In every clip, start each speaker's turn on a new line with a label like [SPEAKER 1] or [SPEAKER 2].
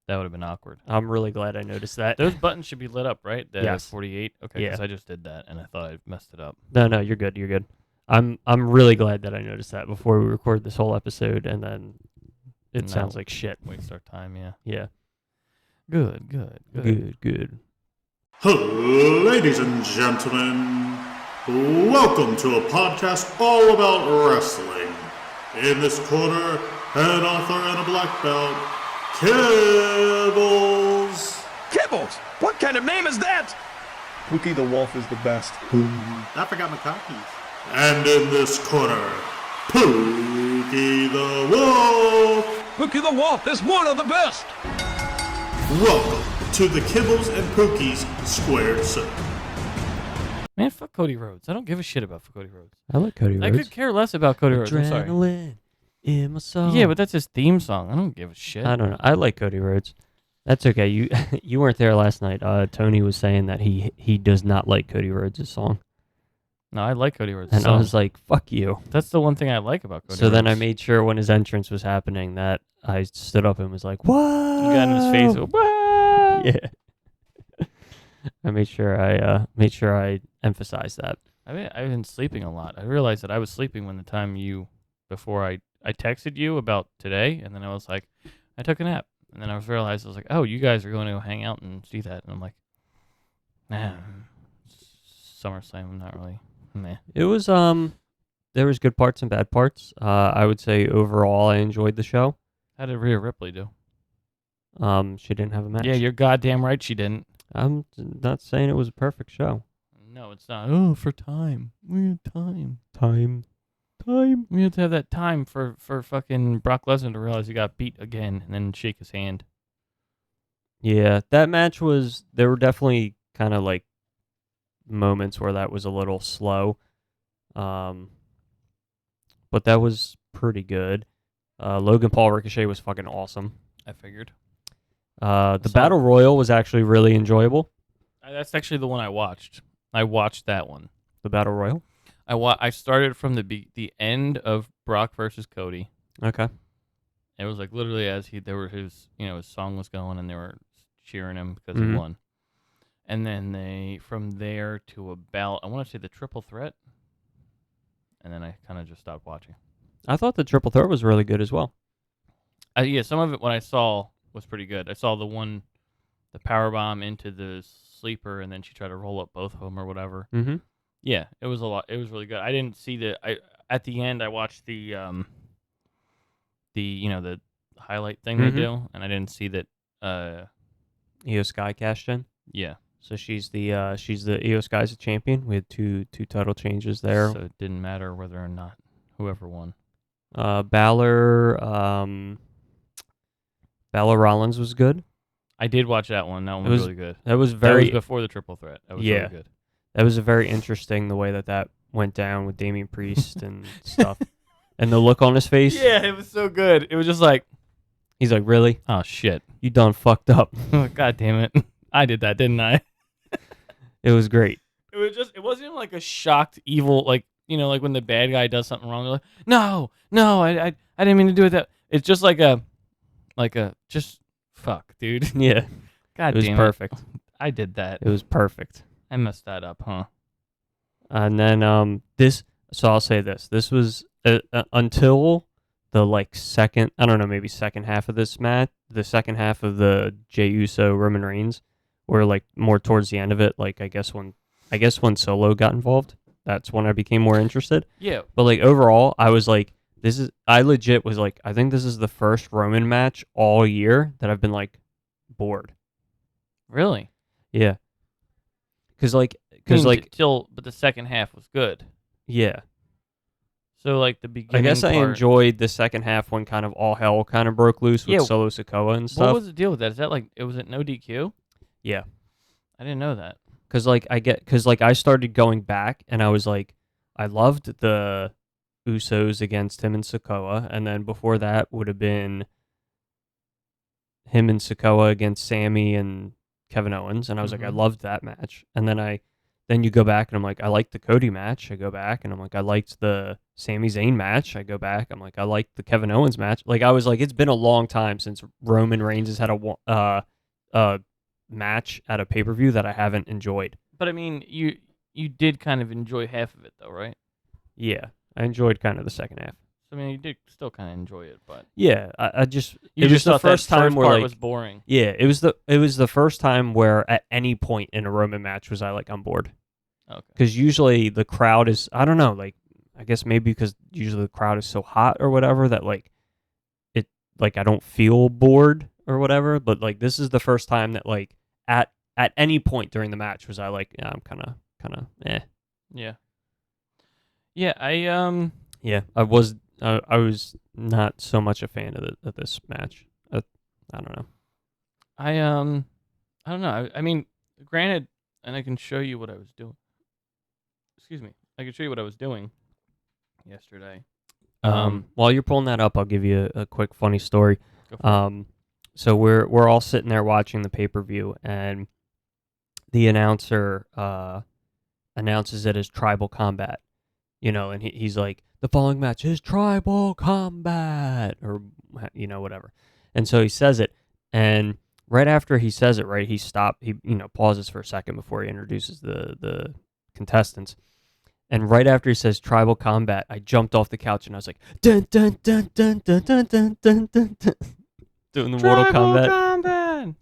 [SPEAKER 1] That would have been awkward.
[SPEAKER 2] I'm really glad I noticed that.
[SPEAKER 1] Those buttons should be lit up, right? The
[SPEAKER 2] Yes.
[SPEAKER 1] 48? Okay,
[SPEAKER 2] Yeah.
[SPEAKER 1] because I just did that, and I thought I messed it up.
[SPEAKER 2] No, you're good. You're good. I'm really glad that I noticed that before we record this whole episode, and then it sounds like shit.
[SPEAKER 1] Waste our time, yeah.
[SPEAKER 2] Yeah.
[SPEAKER 1] Good.
[SPEAKER 3] Ladies and gentlemen, welcome to a podcast all about wrestling. In this corner, an author and a black belt, Kibbles.
[SPEAKER 4] Kibbles? What kind of name is that?
[SPEAKER 5] Pookie the Wolf is the best.
[SPEAKER 3] I forgot my cockies. And in this corner, Pookie the Wolf.
[SPEAKER 4] Pookie the Wolf is one of the best.
[SPEAKER 3] Welcome to the Kibbles and Pookies Squared Circle.
[SPEAKER 1] Man, fuck Cody Rhodes. I don't give a shit about Cody Rhodes.
[SPEAKER 2] I like Cody Rhodes.
[SPEAKER 1] I could care less about Cody Rhodes. I'm sorry.
[SPEAKER 2] Adrenaline in my soul.
[SPEAKER 1] Yeah, but that's his theme song. I don't give a shit.
[SPEAKER 2] I don't know. I like Cody Rhodes. That's okay. You weren't there last night. Tony was saying that he does not like Cody Rhodes' song.
[SPEAKER 1] No, I like Cody Rhodes'
[SPEAKER 2] And
[SPEAKER 1] song.
[SPEAKER 2] I was like, fuck you.
[SPEAKER 1] That's the one thing I like about Cody Rhodes.
[SPEAKER 2] So then I made sure when his entrance was happening that I stood up and was like, "What?"
[SPEAKER 1] You got in his face. Whoa!
[SPEAKER 2] Yeah. I made sure I emphasized that.
[SPEAKER 1] I've been sleeping a lot. I realized that I was sleeping before I texted you about today, and then I was like, I took a nap. And then I realized, I was like, oh, you guys are going to go hang out and see that. And I'm like, nah, SummerSlam, I'm not really, meh.
[SPEAKER 2] It was there was good parts and bad parts. I would say overall I enjoyed the show.
[SPEAKER 1] How did Rhea Ripley do?
[SPEAKER 2] She didn't have a match.
[SPEAKER 1] Yeah, you're goddamn right she didn't.
[SPEAKER 2] I'm not saying it was a perfect show.
[SPEAKER 1] No, it's not. Oh, for time. We had time.
[SPEAKER 2] Time.
[SPEAKER 1] We had to have that time for fucking Brock Lesnar to realize he got beat again and then shake his hand.
[SPEAKER 2] Yeah, that match there were definitely kind of like moments where that was a little slow. But that was pretty good. Logan Paul Ricochet was fucking awesome.
[SPEAKER 1] I figured.
[SPEAKER 2] The Battle Royal was actually really enjoyable.
[SPEAKER 1] That's actually the one I watched. I watched that one.
[SPEAKER 2] The Battle Royal?
[SPEAKER 1] I started from the end of Brock versus Cody.
[SPEAKER 2] Okay.
[SPEAKER 1] It was like literally as his song was going and they were cheering him because he won. And then from there to about, I want to say the triple threat. And then I kind of just stopped watching.
[SPEAKER 2] I thought the triple threat was really good as well.
[SPEAKER 1] Yeah, some of it what I saw was pretty good. I saw the power bomb into the sleeper, and then she tried to roll up both of them or whatever.
[SPEAKER 2] Mm-hmm.
[SPEAKER 1] Yeah, it was a lot. It was really good. I didn't see at the end. I watched the highlight thing they do, and I didn't see that.
[SPEAKER 2] Io Sky cashed in.
[SPEAKER 1] Yeah.
[SPEAKER 2] So she's the Io Sky's champion. We had two title changes there.
[SPEAKER 1] So it didn't matter whether or not whoever won.
[SPEAKER 2] Balor Rollins was good.
[SPEAKER 1] I did watch that one. That one was really good.
[SPEAKER 2] That was
[SPEAKER 1] That was
[SPEAKER 2] very
[SPEAKER 1] before the triple threat. That was really good.
[SPEAKER 2] That was a very interesting the way that went down with Damian Priest and stuff, and the look on his face.
[SPEAKER 1] Yeah, it was so good. It was just like
[SPEAKER 2] he's like, "Really?
[SPEAKER 1] Oh shit,
[SPEAKER 2] you done fucked up."
[SPEAKER 1] God damn it, I did that, didn't I?
[SPEAKER 2] It was great.
[SPEAKER 1] It wasn't even like a shocked evil like when the bad guy does something wrong. They're like, no, I didn't mean to do it. That it's just like a just fuck, dude.
[SPEAKER 2] Yeah,
[SPEAKER 1] God,
[SPEAKER 2] it was
[SPEAKER 1] damn
[SPEAKER 2] perfect.
[SPEAKER 1] I did that.
[SPEAKER 2] It was perfect.
[SPEAKER 1] I messed that up, huh?
[SPEAKER 2] And then so I'll say this. This was until the second half of this match, the second half of the Jey Uso Roman Reigns, or more towards the end of it, I guess when Solo got involved, that's when I became more interested.
[SPEAKER 1] Yeah.
[SPEAKER 2] But overall, I was like, I legit was like, I think this is the first Roman match all year that I've been bored.
[SPEAKER 1] Really?
[SPEAKER 2] Yeah. But
[SPEAKER 1] the second half was good.
[SPEAKER 2] Yeah.
[SPEAKER 1] So the beginning.
[SPEAKER 2] I guess I enjoyed the second half when kind of all hell kind of broke loose with Solo Sikoa and stuff.
[SPEAKER 1] What was the deal with that? Is that was it no DQ?
[SPEAKER 2] Yeah.
[SPEAKER 1] I didn't know that.
[SPEAKER 2] Because I started going back and I was like, I loved the Usos against him and Sikoa, and then before that would have been him and Sikoa against Sammy and Kevin Owens, and I was like, I loved that match. And then I then you go back and I'm like, I liked the Cody match. I go back and I'm like, I liked the Sami Zayn match. I go back. I'm like, I liked the Kevin Owens match. Like, I was like, it's been a long time since Roman Reigns has had a match at a pay-per-view that I haven't enjoyed.
[SPEAKER 1] But I mean, you did kind of enjoy half of it, though, right?
[SPEAKER 2] Yeah, I enjoyed kind of the second half.
[SPEAKER 1] So, I mean, you did still kind of enjoy it, but
[SPEAKER 2] Yeah, I just
[SPEAKER 1] you
[SPEAKER 2] it
[SPEAKER 1] just
[SPEAKER 2] was the
[SPEAKER 1] thought
[SPEAKER 2] first
[SPEAKER 1] that
[SPEAKER 2] time where
[SPEAKER 1] part
[SPEAKER 2] like
[SPEAKER 1] was boring.
[SPEAKER 2] yeah, it was the first time where at any point in a Roman match was I like on board.
[SPEAKER 1] Okay.
[SPEAKER 2] Because usually the crowd is, I don't know, like I guess maybe because usually the crowd is so hot or whatever that like it like I don't feel bored or whatever. But like this is the first time that like at any point during the match was I like, yeah, I'm kind of eh.
[SPEAKER 1] Yeah. Yeah,
[SPEAKER 2] Yeah, I was not so much a fan of this match. I don't know.
[SPEAKER 1] I don't know. I mean, granted, and I can show you what I was doing. Excuse me. I can show you what I was doing yesterday.
[SPEAKER 2] While you're pulling that up, I'll give you a quick funny story.
[SPEAKER 1] Go for it.
[SPEAKER 2] So we're all sitting there watching the pay-per-view, and the announcer announces it as tribal combat. You know, and he's like, the following match is tribal combat, or whatever. And so he says it, and right after he says it, right, he pauses for a second before he introduces the contestants. And right after he says tribal combat, I jumped off the couch and I was like, dun dun dun dun dun dun dun dun dun dun, doing the Mortal Kombat.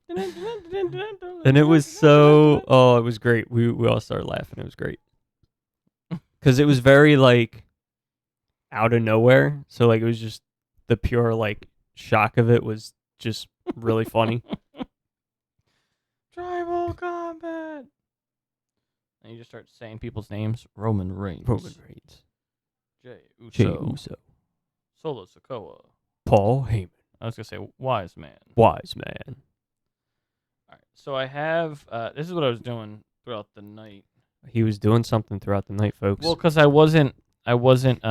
[SPEAKER 2] And it was so, it was great. We all started laughing. It was great. Because it was very like out of nowhere. So like it was just the pure like shock of it was just really funny.
[SPEAKER 1] Tribal combat. And you just start saying people's names. Roman Reigns. Jey Uso. Solo Sikoa.
[SPEAKER 2] Paul Heyman.
[SPEAKER 1] I was going to say Wise Man.
[SPEAKER 2] Wise Man.
[SPEAKER 1] All right. So I have, this is what I was doing throughout the night.
[SPEAKER 2] He was doing something throughout the night, folks.
[SPEAKER 1] Well, because I wasn't.
[SPEAKER 2] He wasn't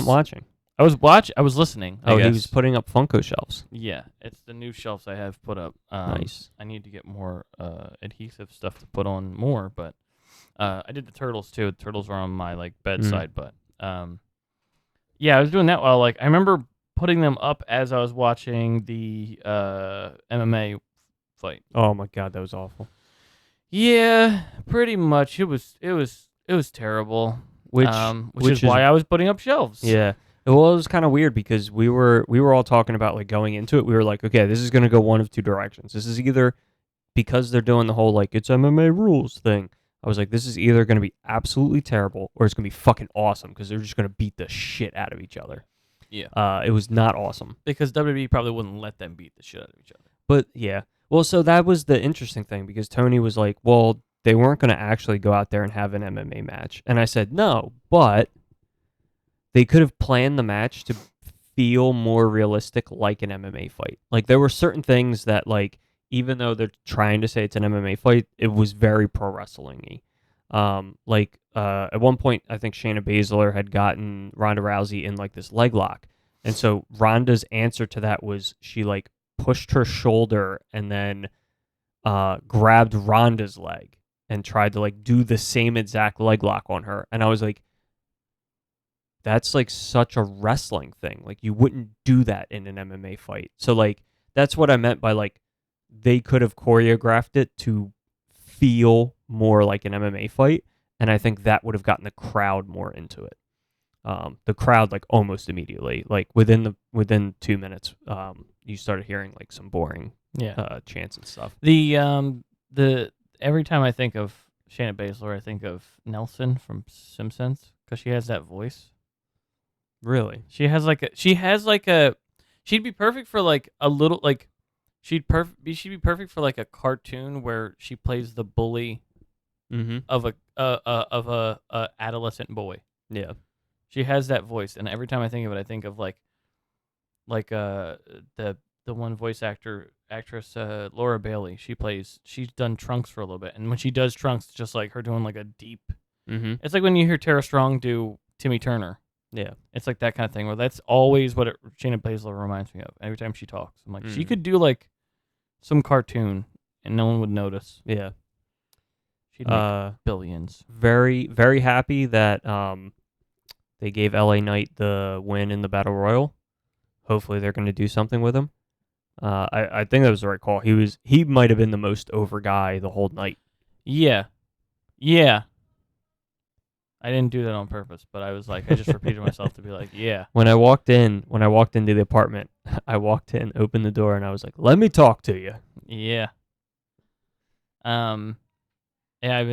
[SPEAKER 2] watching.
[SPEAKER 1] I was listening. I
[SPEAKER 2] He
[SPEAKER 1] guess.
[SPEAKER 2] was putting up Funko shelves.
[SPEAKER 1] Yeah, it's the new shelves I have put up.
[SPEAKER 2] Nice.
[SPEAKER 1] I need to get more adhesive stuff to put on more, but I did the turtles too. The turtles were on my like bedside, but yeah, I was doing that while like I remember putting them up as I was watching the MMA fight.
[SPEAKER 2] Oh my god, that was awful.
[SPEAKER 1] Yeah, pretty much. It was terrible. Which is why I was putting up shelves.
[SPEAKER 2] Yeah. Well, it was kind of weird because we were all talking about like going into it. We were like, okay, this is going to go one of two directions. This is either because they're doing the whole like it's MMA rules thing. I was like, this is either going to be absolutely terrible or it's going to be fucking awesome because they're just going to beat the shit out of each other.
[SPEAKER 1] Yeah.
[SPEAKER 2] It was not awesome.
[SPEAKER 1] Because WWE probably wouldn't let them beat the shit out of each other.
[SPEAKER 2] But yeah. Well, so that was the interesting thing because Tony was like, well, they weren't going to actually go out there and have an MMA match. And I said, no, but they could have planned the match to feel more realistic like an MMA fight. Like there were certain things that like, even though they're trying to say it's an MMA fight, it was very pro wrestling-y. At one point, I think Shayna Baszler had gotten Ronda Rousey in like this leg lock. And so Ronda's answer to that was she like pushed her shoulder and then grabbed Ronda's leg and tried to like do the same exact leg lock on her. And I was like, that's like such a wrestling thing. Like you wouldn't do that in an MMA fight. So like that's what I meant by like they could have choreographed it to feel more like an MMA fight. And I think that would have gotten the crowd more into it. The crowd like almost immediately, like within 2 minutes, you started hearing like some boring chants and stuff.
[SPEAKER 1] The every time I think of Shayna Baszler, I think of Nelson from Simpsons because she has that voice.
[SPEAKER 2] Really?
[SPEAKER 1] She'd be perfect for like a little like she'd be perfect for like a cartoon where she plays the bully of a adolescent boy.
[SPEAKER 2] Yeah.
[SPEAKER 1] She has that voice, and every time I think of it, I think of like the one voice actress Laura Bailey. She's done Trunks for a little bit, and when she does Trunks, it's just like her doing like a deep. It's like when you hear Tara Strong do Timmy Turner.
[SPEAKER 2] Yeah,
[SPEAKER 1] it's like that kind of thing. Where that's always what Shayna Baszler reminds me of. Every time she talks, I'm like, she could do like some cartoon, and no one would notice.
[SPEAKER 2] Yeah,
[SPEAKER 1] She'd make billions.
[SPEAKER 2] Very, very happy that they gave LA Knight the win in the Battle Royal. Hopefully they're going to do something with him. I think that was the right call. He might have been the most over guy the whole night.
[SPEAKER 1] Yeah. I didn't do that on purpose, but I was like, I just repeated myself to be like, yeah.
[SPEAKER 2] When I walked into the apartment, I walked in, opened the door, and I was like, "Let me talk to you."
[SPEAKER 1] Yeah. Yeah, I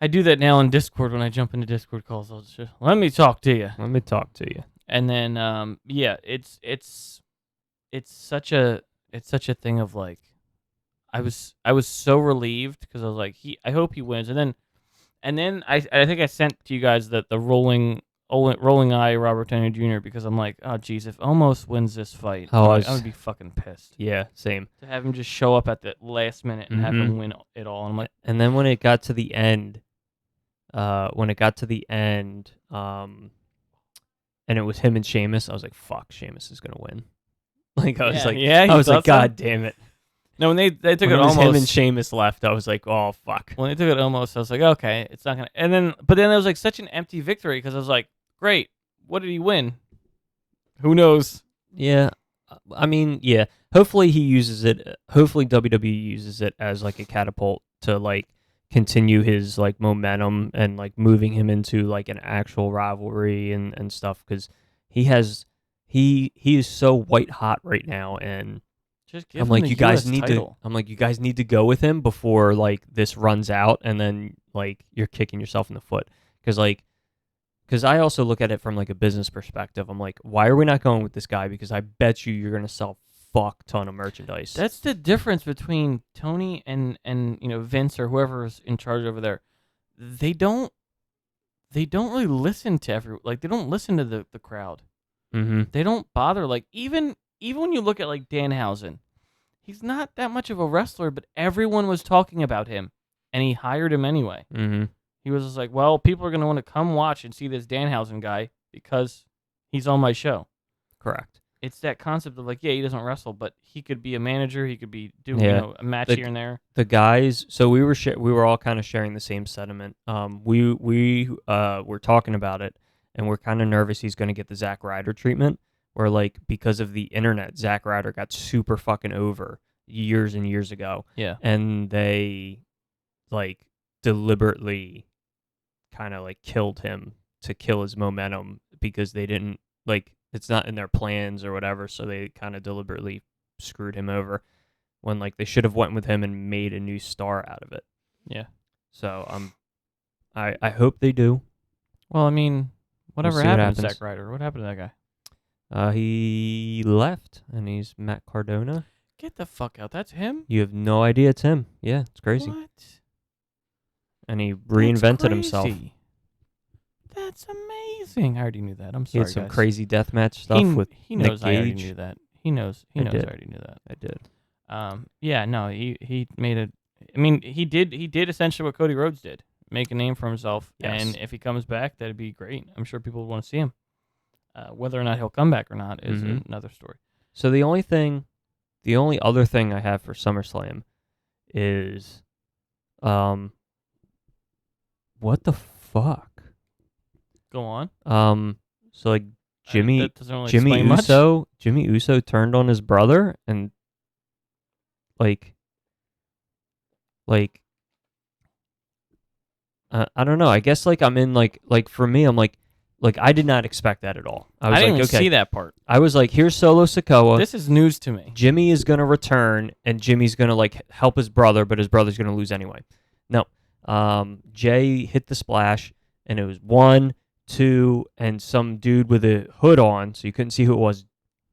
[SPEAKER 1] do that now on Discord when I jump into Discord calls. I'll just let me talk to you.
[SPEAKER 2] Let me talk to you.
[SPEAKER 1] And then yeah, it's such a thing of like I was so relieved because I was like I hope he wins. And then I think I sent to you guys the rolling eye Robert Downey Jr. because I'm like, oh geez, if Omos wins this fight, I would be fucking pissed.
[SPEAKER 2] Yeah, same.
[SPEAKER 1] To have him just show up at the last minute and have him win it all. And I'm like,
[SPEAKER 2] and then when it got to the end, and it was him and Sheamus, I was like, fuck, Sheamus is gonna win. Like I was like, God damn it.
[SPEAKER 1] No, when they took
[SPEAKER 2] when
[SPEAKER 1] it
[SPEAKER 2] was
[SPEAKER 1] almost
[SPEAKER 2] him and Sheamus left, I was like, oh fuck.
[SPEAKER 1] When they took it almost, I was like, okay, it's not gonna. But then there was like such an empty victory because I was like, great, what did he win? Who knows?
[SPEAKER 2] Yeah, I mean, yeah. Hopefully he uses it. Hopefully WWE uses it as like a catapult to like continue his like momentum and like moving him into like an actual rivalry and stuff because he is so white hot right now and.
[SPEAKER 1] Just give
[SPEAKER 2] I'm
[SPEAKER 1] him
[SPEAKER 2] like,
[SPEAKER 1] the
[SPEAKER 2] you guys
[SPEAKER 1] US
[SPEAKER 2] need
[SPEAKER 1] title.
[SPEAKER 2] to. I'm like, you guys need to go with him before like this runs out, and then like you're kicking yourself in the foot. Because I also look at it from like a business perspective. I'm like, why are we not going with this guy? Because I bet you're gonna sell fuck ton of merchandise.
[SPEAKER 1] That's the difference between Tony and Vince or whoever's in charge over there. They don't really listen to they don't listen to the crowd.
[SPEAKER 2] Mm-hmm.
[SPEAKER 1] They don't bother even when you look at like Danhausen, he's not that much of a wrestler, but everyone was talking about him, and he hired him anyway.
[SPEAKER 2] Mm-hmm.
[SPEAKER 1] He was just like, well, people are going to want to come watch and see this Danhausen guy because he's on my show.
[SPEAKER 2] Correct.
[SPEAKER 1] It's that concept of like, yeah, he doesn't wrestle, but he could be a manager. He could be doing a match here and there.
[SPEAKER 2] The guys, so we were all kind of sharing the same sentiment. We were talking about it, and we're kind of nervous he's going to get the Zack Ryder treatment. Where like because of the internet, Zack Ryder got super fucking over years and years ago.
[SPEAKER 1] Yeah.
[SPEAKER 2] And they like deliberately kind of like killed him to kill his momentum because they didn't like it's not in their plans or whatever, so they kind of deliberately screwed him over when like they should have went with him and made a new star out of it.
[SPEAKER 1] Yeah.
[SPEAKER 2] So I hope they do.
[SPEAKER 1] Well, I mean, whatever
[SPEAKER 2] We'll see what
[SPEAKER 1] happened to
[SPEAKER 2] happens.
[SPEAKER 1] Zack Ryder? What happened to that guy?
[SPEAKER 2] He left, and he's Matt Cardona.
[SPEAKER 1] Get the fuck out. That's him?
[SPEAKER 2] You have no idea it's him. Yeah, it's crazy.
[SPEAKER 1] What?
[SPEAKER 2] And he reinvented
[SPEAKER 1] That's
[SPEAKER 2] himself.
[SPEAKER 1] crazy. That's amazing. I already knew that. I'm
[SPEAKER 2] He
[SPEAKER 1] sorry,
[SPEAKER 2] had some
[SPEAKER 1] guys.
[SPEAKER 2] crazy deathmatch stuff with
[SPEAKER 1] he
[SPEAKER 2] Nick
[SPEAKER 1] knows I already
[SPEAKER 2] Gage.
[SPEAKER 1] knew that. He knows
[SPEAKER 2] I
[SPEAKER 1] I
[SPEAKER 2] did.
[SPEAKER 1] already knew that.
[SPEAKER 2] I did.
[SPEAKER 1] Yeah, no, he made a. I mean, he did essentially what Cody Rhodes did, make a name for himself.
[SPEAKER 2] Yes.
[SPEAKER 1] And if he comes back, that'd be great. I'm sure people would want to see him. Whether or not he'll come back or not is another story.
[SPEAKER 2] So the only other thing I have for SummerSlam is, what the fuck?
[SPEAKER 1] Go on.
[SPEAKER 2] So like Jimmy
[SPEAKER 1] That doesn't really explain much.
[SPEAKER 2] Jimmy Uso turned on his brother and like I don't know. I guess like I'm in like for me I'm like I did not expect that at all. I was
[SPEAKER 1] I didn't
[SPEAKER 2] like,
[SPEAKER 1] even
[SPEAKER 2] okay.
[SPEAKER 1] see that part.
[SPEAKER 2] I was like, here's Solo Sikoa.
[SPEAKER 1] This is news to me.
[SPEAKER 2] Jimmy is gonna return, and Jimmy's gonna like help his brother, but his brother's gonna lose anyway. No, Jay hit the splash, and it was 1, 2, and some dude with a hood on, so you couldn't see who it was,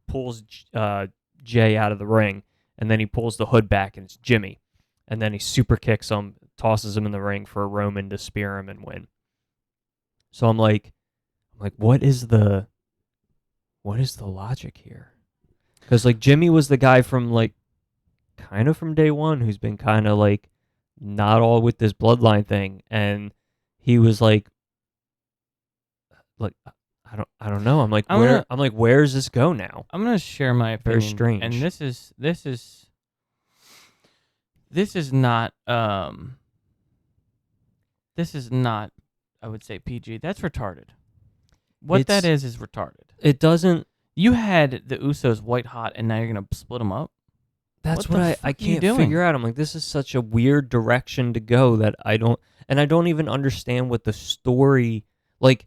[SPEAKER 2] pulls Jay out of the ring, and then he pulls the hood back, and it's Jimmy, and then he super kicks him, tosses him in the ring for Roman to spear him and win. So I'm like, what is the logic here? Because like Jimmy was the guy from like kind of from day one who's been kind of like not all with this bloodline thing, and he was like I don't know. I'm like where does this go now?
[SPEAKER 1] I'm gonna share my opinion.
[SPEAKER 2] Very strange.
[SPEAKER 1] And this is This is not. This is not. I would say PG. That's retarded. What that is retarded.
[SPEAKER 2] It doesn't.
[SPEAKER 1] You had the Usos white hot, and now you're gonna split them up.
[SPEAKER 2] That's
[SPEAKER 1] What the
[SPEAKER 2] what I
[SPEAKER 1] fuck are you
[SPEAKER 2] can't figure
[SPEAKER 1] doing?
[SPEAKER 2] out. I'm like, this is such a weird direction to go that I don't even understand what the story, like,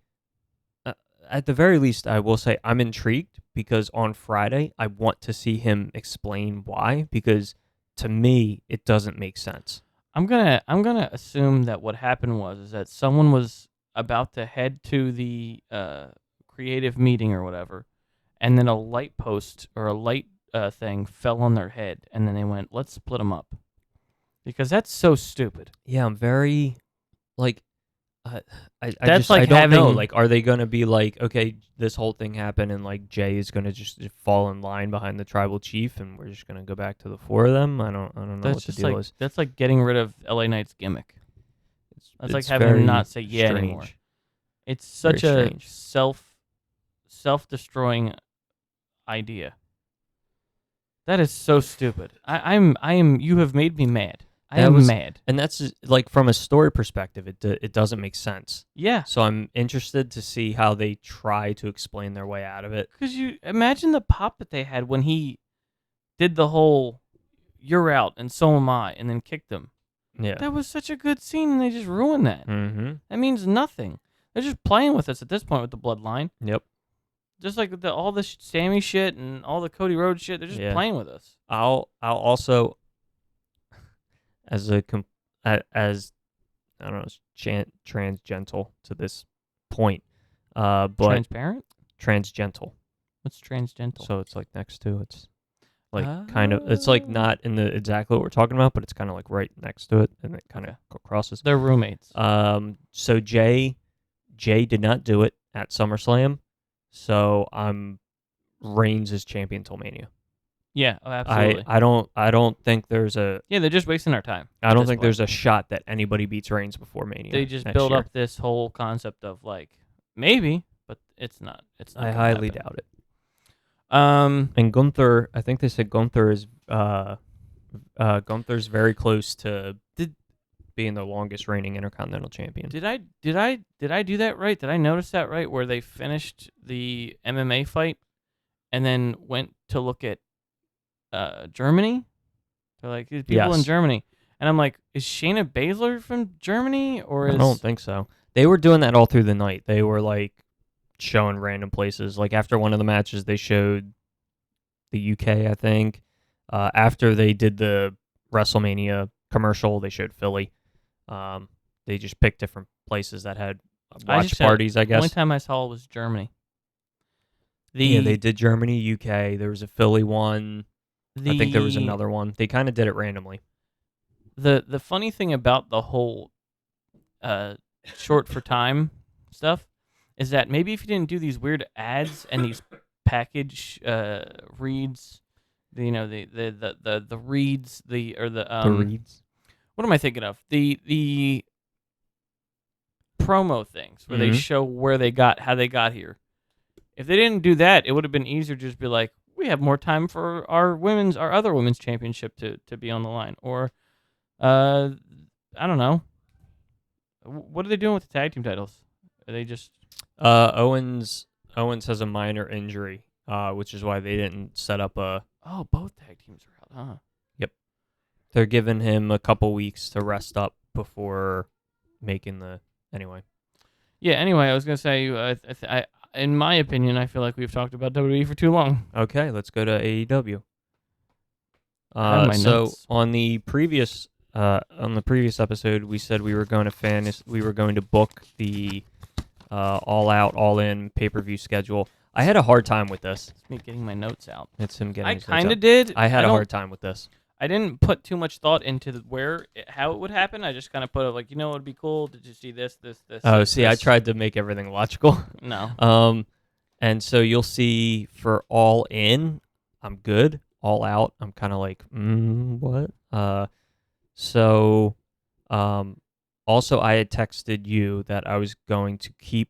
[SPEAKER 2] at the very least, I will say I'm intrigued because on Friday, I want to see him explain why, because to me, it doesn't make sense.
[SPEAKER 1] I'm gonna assume that what happened is that someone was about to head to the creative meeting or whatever, and then a light post or a light thing fell on their head, and then they went, "Let's split them up," because that's so stupid.
[SPEAKER 2] Yeah, I'm very, like, I
[SPEAKER 1] That's
[SPEAKER 2] just,
[SPEAKER 1] like
[SPEAKER 2] I don't know.
[SPEAKER 1] having-
[SPEAKER 2] Like, are they going to be like, okay, this whole thing happened and, like, Jay is going to just fall in line behind the tribal chief and we're just going to go back to the four of them? I don't know
[SPEAKER 1] That's
[SPEAKER 2] what the
[SPEAKER 1] just
[SPEAKER 2] deal
[SPEAKER 1] like
[SPEAKER 2] is.
[SPEAKER 1] that's like getting rid of LA Knight's gimmick. That's like
[SPEAKER 2] It's
[SPEAKER 1] having him
[SPEAKER 2] very
[SPEAKER 1] not say yeah anymore.
[SPEAKER 2] strange.
[SPEAKER 1] It's such
[SPEAKER 2] Very
[SPEAKER 1] a
[SPEAKER 2] strange.
[SPEAKER 1] self-destroying idea. That is so stupid. I am. You have made me mad. I am mad.
[SPEAKER 2] And that's like from a story perspective, it doesn't make sense.
[SPEAKER 1] Yeah,
[SPEAKER 2] So I'm interested to see how they try to explain their way out of it.
[SPEAKER 1] because you imagine the pop that they had when he did the whole "you're out and so am I" and then kicked them.
[SPEAKER 2] Yeah.
[SPEAKER 1] That was such a good scene, and they just ruined that.
[SPEAKER 2] Mm-hmm.
[SPEAKER 1] That means nothing. They're just playing with us at this point with the bloodline.
[SPEAKER 2] Yep.
[SPEAKER 1] Just like all the Sammy shit and all the Cody Rhodes shit, they're just
[SPEAKER 2] Yeah.
[SPEAKER 1] playing with us.
[SPEAKER 2] I'll also as I don't know, transgentle to this point, but
[SPEAKER 1] Transparent?
[SPEAKER 2] transgentle.
[SPEAKER 1] What's transgentle?
[SPEAKER 2] So it's like next to it's like kind of it's like not in the exactly what we're talking about, but it's kind of like right next to it, and it kind of crosses.
[SPEAKER 1] They're roommates.
[SPEAKER 2] So Jay did not do it at SummerSlam, so Reigns is champion till Mania.
[SPEAKER 1] Yeah, absolutely.
[SPEAKER 2] I don't think there's a
[SPEAKER 1] Yeah, they're just wasting our time.
[SPEAKER 2] I
[SPEAKER 1] at
[SPEAKER 2] don't
[SPEAKER 1] this
[SPEAKER 2] think
[SPEAKER 1] point.
[SPEAKER 2] there's a shot that anybody beats Reigns before Mania.
[SPEAKER 1] They just
[SPEAKER 2] next
[SPEAKER 1] build
[SPEAKER 2] year.
[SPEAKER 1] up this whole concept of like maybe, but it's not. It's not.
[SPEAKER 2] I
[SPEAKER 1] gonna
[SPEAKER 2] highly
[SPEAKER 1] happen.
[SPEAKER 2] doubt it.
[SPEAKER 1] And
[SPEAKER 2] Gunther, I think they said Gunther is Gunther's very close to being the longest reigning Intercontinental Champion.
[SPEAKER 1] did I do that right? Did I notice that right? Where they finished the MMA fight and then went to look at Germany. They're like these people in
[SPEAKER 2] Yes.
[SPEAKER 1] Germany, and I'm like, is Shayna Baszler from Germany or is
[SPEAKER 2] I don't think so. They were doing that all through the night. They were like showing random places. Like after one of the matches, they showed the UK, I think. After they did the WrestleMania commercial, they showed Philly. They just picked different places that had watch parties, I
[SPEAKER 1] The only
[SPEAKER 2] guess.
[SPEAKER 1] time I saw was Germany.
[SPEAKER 2] Yeah, they did Germany, UK. There was a Philly one. I think there was another one. They kind of did it randomly.
[SPEAKER 1] The funny thing about the whole short for time stuff is that maybe if you didn't do these weird ads and these package reads, the reads,
[SPEAKER 2] The reads.
[SPEAKER 1] what am I thinking of? The promo things where they
[SPEAKER 2] Mhm.
[SPEAKER 1] show how they got here. If they didn't do that, it would have been easier to just be like, we have more time for our other women's championship to be on the line, or I don't know. What are they doing with the tag team titles? Are they just
[SPEAKER 2] Owens has a minor injury, which is why they didn't set up a.
[SPEAKER 1] both tag teams are out, huh?
[SPEAKER 2] They're giving him a couple weeks to rest up before making the. Anyway.
[SPEAKER 1] Yeah. Anyway, I was gonna say, in my opinion, I feel like we've talked about WWE for too long.
[SPEAKER 2] Okay, let's go to AEW.
[SPEAKER 1] I have my
[SPEAKER 2] So
[SPEAKER 1] notes.
[SPEAKER 2] on the previous episode, we said we were going to book the All Out, All In pay-per-view schedule. I had a hard time with this.
[SPEAKER 1] It's me getting my notes out.
[SPEAKER 2] It's him getting.
[SPEAKER 1] I
[SPEAKER 2] his notes
[SPEAKER 1] kind of
[SPEAKER 2] out.
[SPEAKER 1] did.
[SPEAKER 2] I had a
[SPEAKER 1] don't-
[SPEAKER 2] hard time with this.
[SPEAKER 1] I didn't put too much thought into how it would happen. I just kind of put it like, it'd be cool. Did you see this?
[SPEAKER 2] Oh,
[SPEAKER 1] this,
[SPEAKER 2] see, I
[SPEAKER 1] this?
[SPEAKER 2] tried to make everything logical.
[SPEAKER 1] No.
[SPEAKER 2] And so you'll see for All In, I'm good. All Out, I'm kind of like, what? Also, I had texted you that I was going to keep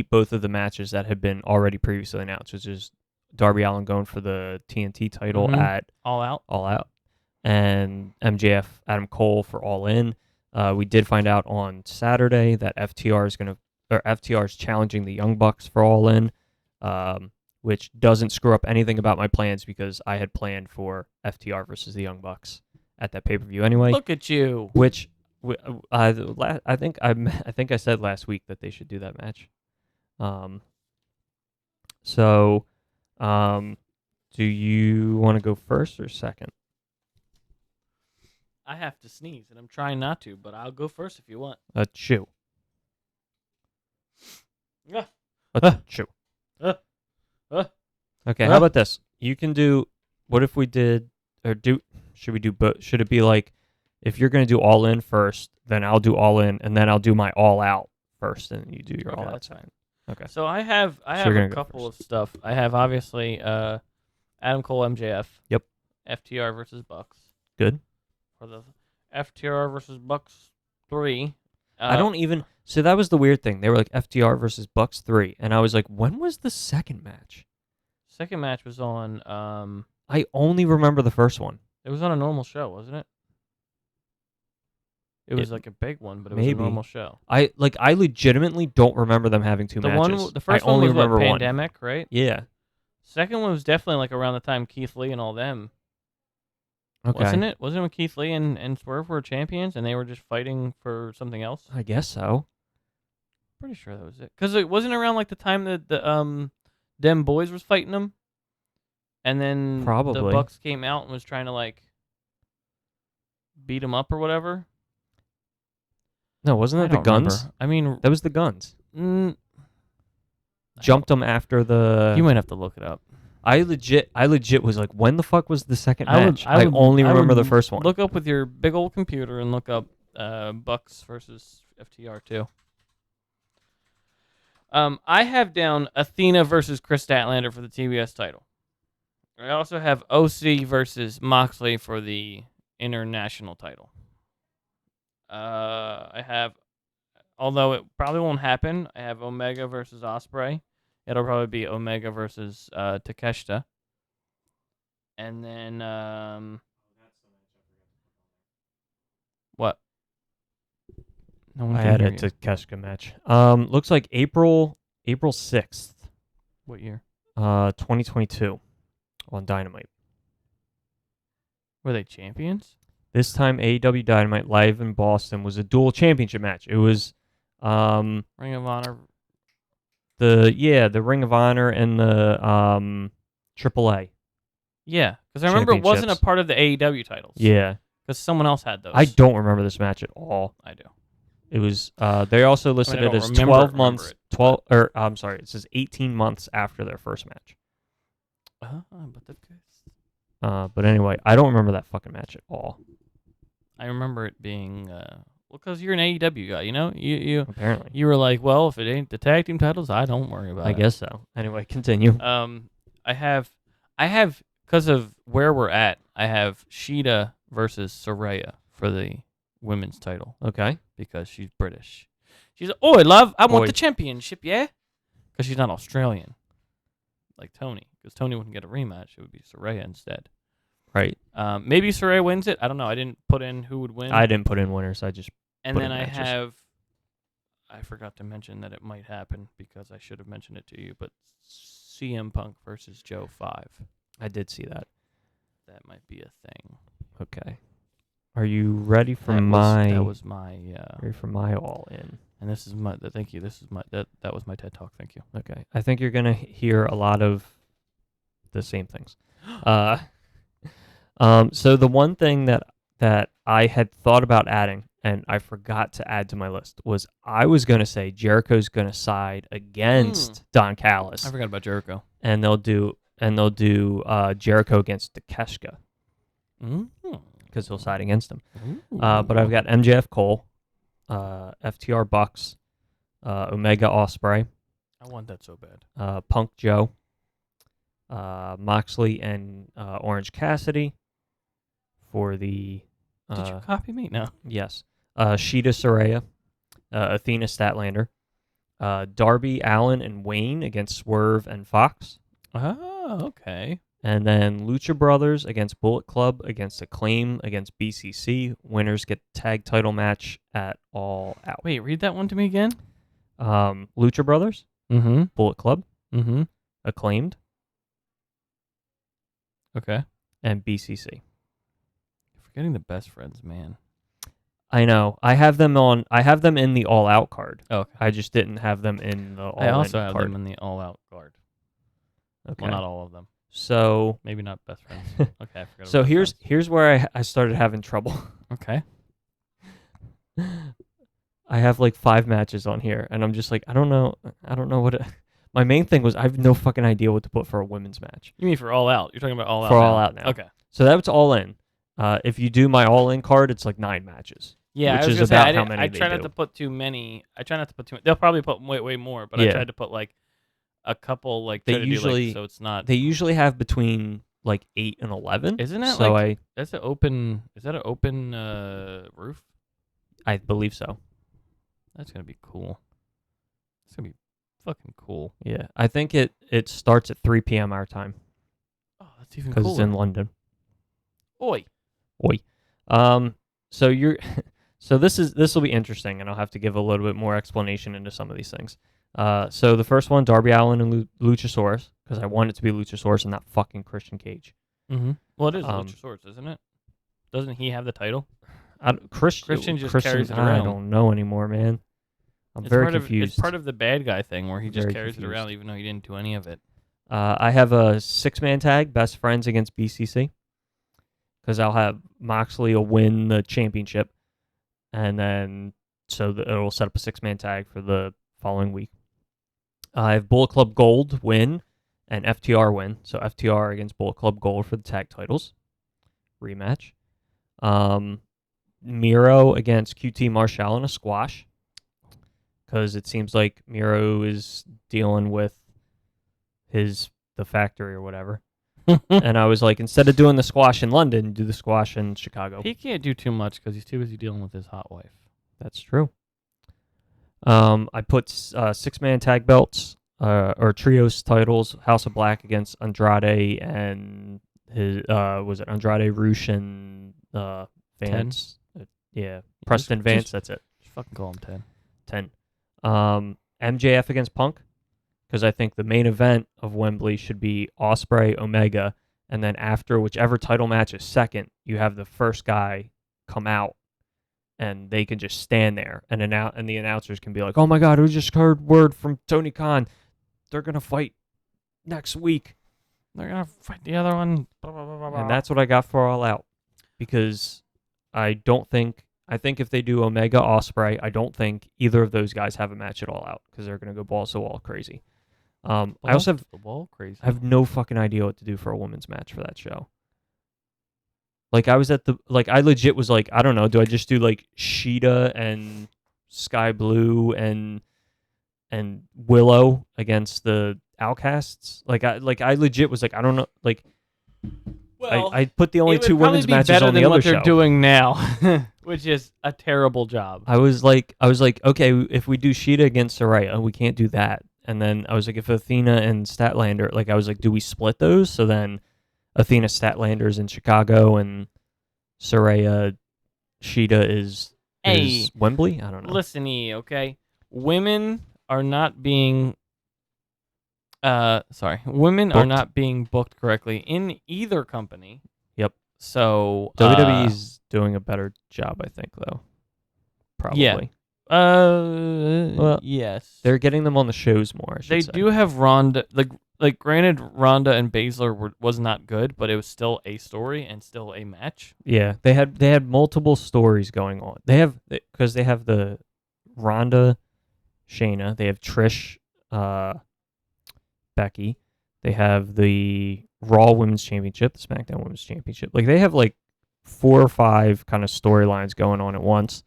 [SPEAKER 2] both of the matches that had been already previously announced, which is Darby Allin going for the TNT title
[SPEAKER 1] Mhm.
[SPEAKER 2] at
[SPEAKER 1] All Out.
[SPEAKER 2] All Out. and MJF Adam Cole for All In. We did find out on Saturday that FTR is challenging the Young Bucks for All In, which doesn't screw up anything about my plans because I had planned for FTR versus the Young Bucks at that pay-per-view anyway.
[SPEAKER 1] Look at you.
[SPEAKER 2] Which I think I said last week that they should do that match. Do you want to go first or second?
[SPEAKER 1] I have to sneeze, and I'm trying not to, but I'll go first if you want.
[SPEAKER 2] Chew.
[SPEAKER 1] Yeah.
[SPEAKER 2] Chew.
[SPEAKER 1] Uh.
[SPEAKER 2] Okay, how about this? You can do. What if we did or do? Should we do? Should it be like, if you're gonna do All In first, then I'll do All In, and then I'll do my All Out first, and you do your All Out.
[SPEAKER 1] That's fine.
[SPEAKER 2] Okay.
[SPEAKER 1] So I have a couple of stuff. I have obviously Adam Cole MJF.
[SPEAKER 2] Yep.
[SPEAKER 1] FTR versus Bucks.
[SPEAKER 2] Good.
[SPEAKER 1] For the FTR versus Bucks 3.
[SPEAKER 2] I don't even. So that was the weird thing. They were like FTR versus Bucks 3, and I was like, when was the second match?
[SPEAKER 1] Second match was on.
[SPEAKER 2] I only remember the first one.
[SPEAKER 1] It was on a normal show, wasn't it? It was like a big one, but it was a normal show.
[SPEAKER 2] I legitimately don't remember them having two matches.
[SPEAKER 1] The first
[SPEAKER 2] I only
[SPEAKER 1] one was
[SPEAKER 2] remember
[SPEAKER 1] Pandemic, right?
[SPEAKER 2] Yeah.
[SPEAKER 1] Second one was definitely like around the time Keith Lee and all them.
[SPEAKER 2] Okay.
[SPEAKER 1] Wasn't it? Wasn't it when Keith Lee and Swerve were champions and they were just fighting for something else?
[SPEAKER 2] I guess so.
[SPEAKER 1] Pretty sure that was it. Because it wasn't around like the time that them boys was fighting them, and then
[SPEAKER 2] Probably.
[SPEAKER 1] the Bucks came out and was trying to like beat them up or whatever.
[SPEAKER 2] No, wasn't that the Guns?
[SPEAKER 1] Remember. I mean,
[SPEAKER 2] that was the Guns. Jumped them after the.
[SPEAKER 1] You might have to look it up.
[SPEAKER 2] I legit was like, when the fuck was the second match? I only remember the first one.
[SPEAKER 1] Look up with your big old computer and look up Bucks versus FTR 2. I have down Athena versus Chris Statlander for the TBS title. I also have OC versus Moxley for the international title. I have, although it probably won't happen, I have Omega versus Ospreay. It'll probably be Omega versus Takeshita. And then, what? No one
[SPEAKER 2] I
[SPEAKER 1] can
[SPEAKER 2] had
[SPEAKER 1] hear
[SPEAKER 2] a
[SPEAKER 1] you.
[SPEAKER 2] Takeshita match. Looks like April 6th.
[SPEAKER 1] What year?
[SPEAKER 2] 2022 on Dynamite.
[SPEAKER 1] Were they champions?
[SPEAKER 2] This time AEW Dynamite live in Boston was a dual championship match. It was
[SPEAKER 1] Ring of Honor.
[SPEAKER 2] the Ring of Honor and the AAA.
[SPEAKER 1] Yeah, because I remember it wasn't a
[SPEAKER 2] Championships.
[SPEAKER 1] part of the AEW titles.
[SPEAKER 2] Yeah.
[SPEAKER 1] Because someone else had those.
[SPEAKER 2] I don't remember this match at all.
[SPEAKER 1] I do.
[SPEAKER 2] It was they also listed
[SPEAKER 1] I
[SPEAKER 2] it
[SPEAKER 1] don't
[SPEAKER 2] as
[SPEAKER 1] remember
[SPEAKER 2] 12
[SPEAKER 1] it,
[SPEAKER 2] months I'm sorry, it says 18 months after their first match.
[SPEAKER 1] But that's good.
[SPEAKER 2] But anyway, I don't remember that fucking match at all.
[SPEAKER 1] I remember it being well, because you're an AEW guy, you know. You
[SPEAKER 2] Apparently.
[SPEAKER 1] you were like, well, if it ain't the tag team titles, I don't worry about it.
[SPEAKER 2] I guess so. Anyway, continue.
[SPEAKER 1] I have because of where we're at, I have Sheeta versus Saraya for the women's title
[SPEAKER 2] Okay.
[SPEAKER 1] because she's British. She's like, "Oi, love, I want
[SPEAKER 2] Oi.
[SPEAKER 1] the championship, yeah," because she's not Australian, like Tony. Because Tony wouldn't get a rematch; it would be Saraya instead.
[SPEAKER 2] Right.
[SPEAKER 1] Maybe Saraya wins it. I don't know. I didn't put in who would win.
[SPEAKER 2] I didn't put in winners. I just
[SPEAKER 1] And
[SPEAKER 2] put
[SPEAKER 1] then
[SPEAKER 2] in
[SPEAKER 1] I
[SPEAKER 2] matches.
[SPEAKER 1] I forgot to mention that it might happen because I should have mentioned it to you, but CM Punk versus Joe 5.
[SPEAKER 2] I did see that.
[SPEAKER 1] That might be a thing.
[SPEAKER 2] Okay. Are you ready for
[SPEAKER 1] That
[SPEAKER 2] my
[SPEAKER 1] was my
[SPEAKER 2] ready for my all in?
[SPEAKER 1] and this is my thank you. This is my that was my TED Talk. Thank you.
[SPEAKER 2] Okay. I think you're gonna hear a lot of the same things. So the one thing that I had thought about adding and I forgot to add to my list was I was gonna say Jericho's gonna side against Don Callis,
[SPEAKER 1] I forgot about Jericho.
[SPEAKER 2] and they'll do Jericho against Takeshita because he'll side against him. But I've got MJF Cole, FTR Bucks, Omega Ospreay,
[SPEAKER 1] I want that so bad.
[SPEAKER 2] Punk Joe, Moxley, and Orange Cassidy for the.
[SPEAKER 1] Did you copy me? No.
[SPEAKER 2] Yes. Sheeta Saraya, Athena Statlander, Darby Allen and Wayne against Swerve and Fox.
[SPEAKER 1] Oh, okay.
[SPEAKER 2] And then Lucha Brothers against Bullet Club against Acclaim against BCC. Winners get tag title match at All Out.
[SPEAKER 1] Wait, read that one to me again.
[SPEAKER 2] Lucha Brothers,
[SPEAKER 1] Mm-hmm.
[SPEAKER 2] Bullet Club,
[SPEAKER 1] Mm-hmm.
[SPEAKER 2] Acclaimed,
[SPEAKER 1] Okay.
[SPEAKER 2] and BCC.
[SPEAKER 1] You're forgetting the best friends, man.
[SPEAKER 2] I know. I have them in the All Out card.
[SPEAKER 1] Oh, okay.
[SPEAKER 2] I just didn't have them in the All
[SPEAKER 1] I also
[SPEAKER 2] In
[SPEAKER 1] have
[SPEAKER 2] card.
[SPEAKER 1] them in the all-out card.
[SPEAKER 2] Okay.
[SPEAKER 1] Well, not all of them.
[SPEAKER 2] So
[SPEAKER 1] Maybe not best friends. Okay, I forgot.
[SPEAKER 2] so
[SPEAKER 1] about
[SPEAKER 2] here's
[SPEAKER 1] friends.
[SPEAKER 2] here's where I started having trouble.
[SPEAKER 1] Okay.
[SPEAKER 2] I have like 5 matches on here, and I'm just like, I don't know what. My main thing was I have no fucking idea what to put for a women's match.
[SPEAKER 1] You mean for all out? You're talking about all out.
[SPEAKER 2] For
[SPEAKER 1] now.
[SPEAKER 2] All Out now.
[SPEAKER 1] Okay.
[SPEAKER 2] So that's All In. If you do my All In card, it's like 9 matches.
[SPEAKER 1] Yeah,
[SPEAKER 2] which
[SPEAKER 1] I was
[SPEAKER 2] is
[SPEAKER 1] gonna say,
[SPEAKER 2] about
[SPEAKER 1] I
[SPEAKER 2] how
[SPEAKER 1] didn't-
[SPEAKER 2] many
[SPEAKER 1] I
[SPEAKER 2] they
[SPEAKER 1] try not
[SPEAKER 2] do.
[SPEAKER 1] to put too many. I try not to put too many. They'll probably put way more, but I
[SPEAKER 2] Yeah.
[SPEAKER 1] tried to put like a couple. Like
[SPEAKER 2] They
[SPEAKER 1] try to do,
[SPEAKER 2] usually-
[SPEAKER 1] like, so it's not.
[SPEAKER 2] They usually have between like 8 and 11.
[SPEAKER 1] Isn't that
[SPEAKER 2] so
[SPEAKER 1] like- That's an open. Is that an open roof?
[SPEAKER 2] I believe so.
[SPEAKER 1] That's gonna be cool. It's gonna be fucking cool.
[SPEAKER 2] Yeah, I think it starts at 3 p.m. our time
[SPEAKER 1] Oh, that's even
[SPEAKER 2] because
[SPEAKER 1] cooler.
[SPEAKER 2] it's in London.
[SPEAKER 1] Oi.
[SPEAKER 2] Oi. So you're so this will be interesting, and I'll have to give a little bit more explanation into some of these things. So the first one, Darby Allin and Luchasaurus, because I want it to be Luchasaurus and not fucking Christian Cage.
[SPEAKER 1] Mm-hmm. Well, it is
[SPEAKER 2] Um,
[SPEAKER 1] Luchasaurus, isn't it? Doesn't he have the title?
[SPEAKER 2] Christian
[SPEAKER 1] just carries it
[SPEAKER 2] I
[SPEAKER 1] around.
[SPEAKER 2] don't know anymore, man. I'm
[SPEAKER 1] It's
[SPEAKER 2] very
[SPEAKER 1] part
[SPEAKER 2] confused.
[SPEAKER 1] it's part of the bad guy thing where he just
[SPEAKER 2] Very
[SPEAKER 1] carries it around
[SPEAKER 2] confused.
[SPEAKER 1] even though he didn't do any of it.
[SPEAKER 2] I have a 6-man tag, Best Friends against BCC, because I'll have Moxley will win the championship, and then it'll set up a 6-man tag for the following week. I have Bullet Club Gold win and FTR win, so FTR against Bullet Club Gold for the tag titles rematch. Miro against QT Marshall in a squash, because it seems like Miro is dealing with the factory or whatever. And I was like, instead of doing the squash in London, do the squash in Chicago.
[SPEAKER 1] He can't do too much because he's too busy dealing with his hot wife.
[SPEAKER 2] That's true. I put 6-man tag belts or trios titles. House of Black against Andrade and his was it Andrade, Roosh, and Vance? Yeah, Preston Vance.
[SPEAKER 1] Just-
[SPEAKER 2] That's it.
[SPEAKER 1] Just fucking call him 10.
[SPEAKER 2] 10. MJF against Punk, because I think the main event of Wembley should be Ospreay, Omega, and then after whichever title match is second, you have the first guy come out, and they can just stand there, and the announcers can be like, "Oh my God, we just heard word from Tony Khan, they're gonna fight next week,"
[SPEAKER 1] They're gonna fight the other one. Blah, blah, blah, blah, blah.
[SPEAKER 2] and that's what I got for All Out, because I think if they do Omega Ospreay, I don't think either of those guys have a match at All Out because they're gonna go balls to wall crazy. I also have
[SPEAKER 1] the wall crazy.
[SPEAKER 2] I have no fucking idea what to do for a women's match for that show. Like I legit was like, I don't know, do I just do like Sheeta and Sky Blue and Willow against the Outcasts? I legit was like, I don't know, like
[SPEAKER 1] well,
[SPEAKER 2] I put the only
[SPEAKER 1] it would
[SPEAKER 2] 2
[SPEAKER 1] probably
[SPEAKER 2] women's
[SPEAKER 1] be
[SPEAKER 2] matches
[SPEAKER 1] better
[SPEAKER 2] on the
[SPEAKER 1] than
[SPEAKER 2] other
[SPEAKER 1] what
[SPEAKER 2] show.
[SPEAKER 1] they're doing now, which is a terrible job.
[SPEAKER 2] I was like, okay, if we do Sheeta against Saraya, we can't do that. And then I was like, if Athena and Statlander, like I was like, do we split those? So then Athena Statlander's in Chicago and Saraya Sheeta is Wembley? I don't know.
[SPEAKER 1] Listen, okay? Women are not being women are
[SPEAKER 2] Booked.
[SPEAKER 1] not being booked correctly in either company.
[SPEAKER 2] Yep.
[SPEAKER 1] So
[SPEAKER 2] WWE's doing a better job, I think, though. Probably.
[SPEAKER 1] Yeah.
[SPEAKER 2] Well,
[SPEAKER 1] yes.
[SPEAKER 2] They're getting them on the shows more, I should
[SPEAKER 1] They
[SPEAKER 2] say.
[SPEAKER 1] do have Ronda. Like granted, Ronda and Baszler was not good, but it was still a story and still a match.
[SPEAKER 2] Yeah, they had multiple stories going on. They have the Ronda, Shayna. They have Trish, Becky. They have the Raw Women's Championship, the SmackDown Women's Championship. Like they have like 4 or 5 kind of storylines going on at once,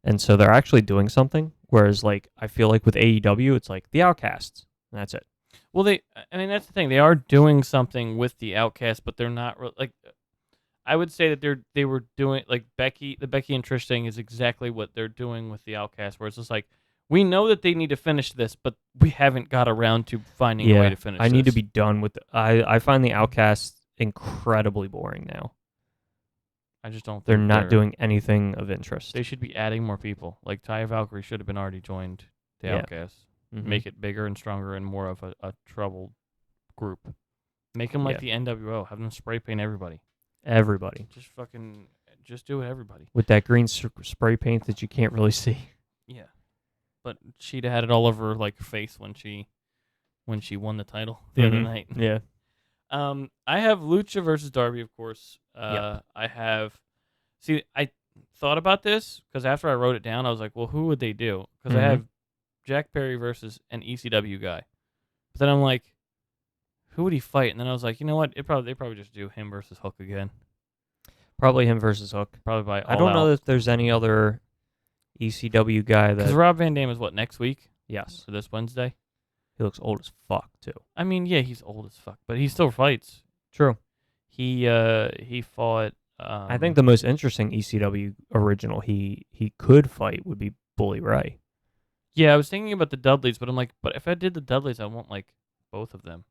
[SPEAKER 2] and so they're actually doing something. Whereas like I feel like with AEW, it's like the Outcasts, and that's it.
[SPEAKER 1] Well, that's the thing. They are doing something with the Outcast, but they're not like. I would say that they were doing like the Becky and Trish thing is exactly what they're doing with the Outcast, where it's just like We know that they need to finish this, but we haven't got around to finding a way to finish
[SPEAKER 2] I need to
[SPEAKER 1] this.
[SPEAKER 2] be done with. I find the Outcasts incredibly boring now.
[SPEAKER 1] I just don't.
[SPEAKER 2] They're
[SPEAKER 1] think
[SPEAKER 2] not doing anything of interest.
[SPEAKER 1] They should be adding more people. Like Taya Valkyrie should have been already joined the
[SPEAKER 2] Yeah.
[SPEAKER 1] Outcasts.
[SPEAKER 2] Mhm.
[SPEAKER 1] Make it bigger and stronger and more of a troubled group. Make them like the NWO. Have them spray paint everybody.
[SPEAKER 2] Everybody
[SPEAKER 1] Just do it, everybody.
[SPEAKER 2] with that green spray paint that you can't really see.
[SPEAKER 1] Yeah. But Sheeta had it all over her like face when she won the title the other night.
[SPEAKER 2] Yeah.
[SPEAKER 1] I have Lucha versus Darby, of course.
[SPEAKER 2] Yep.
[SPEAKER 1] I thought about this because after I wrote it down, I was like, well, who would they do? Because I
[SPEAKER 2] Mhm.
[SPEAKER 1] have Jack Perry versus an ECW guy. But then I'm like, who would he fight? And then I was like, you know what? They probably just do him versus Hook again.
[SPEAKER 2] Probably him versus Hook.
[SPEAKER 1] Probably by
[SPEAKER 2] I don't know if there's any other ECW guy
[SPEAKER 1] because
[SPEAKER 2] that.
[SPEAKER 1] Rob Van Dam is what, next week?
[SPEAKER 2] Yes.
[SPEAKER 1] So this Wednesday?
[SPEAKER 2] He looks old as fuck too.
[SPEAKER 1] I mean, yeah, he's old as fuck, but he still fights.
[SPEAKER 2] True.
[SPEAKER 1] He fought.
[SPEAKER 2] I think the most interesting ECW original he could fight would be Bully Ray.
[SPEAKER 1] Yeah, I was thinking about the Dudleys, but I'm like, but if I did the Dudleys, I want like both of them.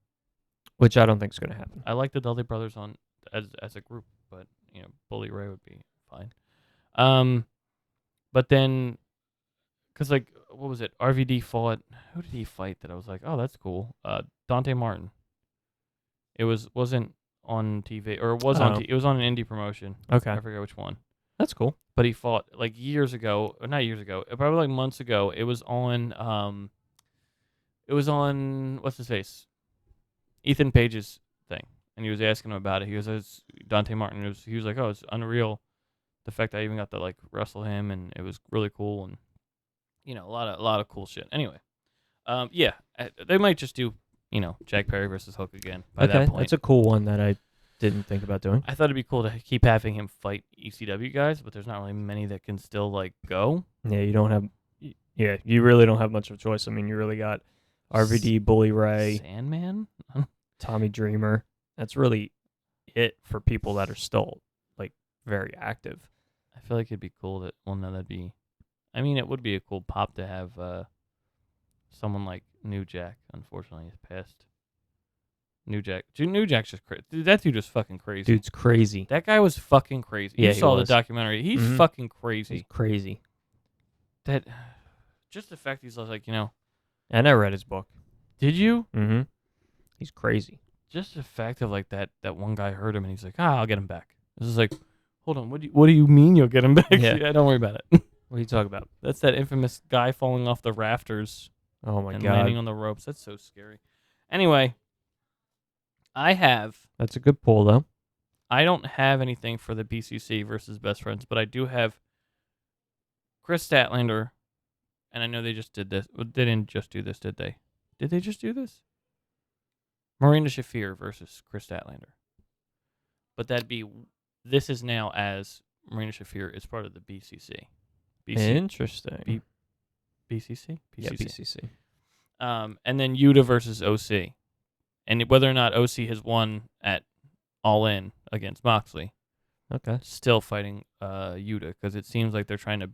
[SPEAKER 2] Which I don't think is going to happen.
[SPEAKER 1] I like the Dudley brothers as a group, but Bully Ray would be fine. But then, cause like, what was it? RVD fought. Who did he fight? That I was like, oh, that's cool. Dante Martin. It wasn't on TV, or it was on. It was on an indie promotion.
[SPEAKER 2] Okay.
[SPEAKER 1] I forget which one.
[SPEAKER 2] That's cool.
[SPEAKER 1] But he fought like years ago, or not years ago, probably like months ago. It was on. What's his face? Ethan Page's thing, and he was asking him about it. He goes, "It's Dante Martin." He was like, "Oh, it's unreal, the fact I even got to like wrestle him, and it was really cool, and a lot of cool shit." Anyway, they might just do Jack Perry versus Hook again. By that point,
[SPEAKER 2] that's a cool one that I didn't think about doing.
[SPEAKER 1] I thought it'd be cool to keep having him fight ECW guys, but there's not really many that can still like go.
[SPEAKER 2] Yeah, you don't have. Yeah, you really don't have much of a choice. I mean, you really got RVD, Bully Ray,
[SPEAKER 1] Sandman,
[SPEAKER 2] Tommy Dreamer. That's really it for people that are still like very active.
[SPEAKER 1] I feel like it'd be cool that that'd be. I mean, it would be a cool pop to have someone like New Jack. Unfortunately, has passed. New Jack's just crazy. Dude, that dude was fucking crazy.
[SPEAKER 2] Dude's crazy.
[SPEAKER 1] That guy was fucking crazy.
[SPEAKER 2] Yeah,
[SPEAKER 1] you
[SPEAKER 2] he
[SPEAKER 1] saw
[SPEAKER 2] was.
[SPEAKER 1] the documentary. He's
[SPEAKER 2] Mhm.
[SPEAKER 1] fucking crazy.
[SPEAKER 2] He's crazy.
[SPEAKER 1] That just the fact he's like,
[SPEAKER 2] And I read his book.
[SPEAKER 1] did you?
[SPEAKER 2] Mm-hmm. He's crazy.
[SPEAKER 1] Just the fact of like that one guy heard him and he's like, I'll get him back. This is like, hold on, what do you mean you'll get him back?
[SPEAKER 2] Yeah.
[SPEAKER 1] Don't worry about it.
[SPEAKER 2] What are you talking about?
[SPEAKER 1] That's that infamous guy falling off the rafters
[SPEAKER 2] Oh my
[SPEAKER 1] and
[SPEAKER 2] god.
[SPEAKER 1] landing on the ropes. That's so scary. Anyway,
[SPEAKER 2] That's a good pull though.
[SPEAKER 1] I don't have anything for the BCC versus Best Friends, but I do have Chris Statlander, and I know they just did this. Well, they didn't just do this, did they? Did they just do this? Marina Shafir versus Chris Statlander. But this is now as Marina Shafir is part of the BCC.
[SPEAKER 2] Interesting.
[SPEAKER 1] BCC?
[SPEAKER 2] Yeah, BCC.
[SPEAKER 1] And then Yuta versus OC. And whether or not OC has won at All In against Moxley,
[SPEAKER 2] Okay.
[SPEAKER 1] still fighting Yuta, because it seems like they're trying to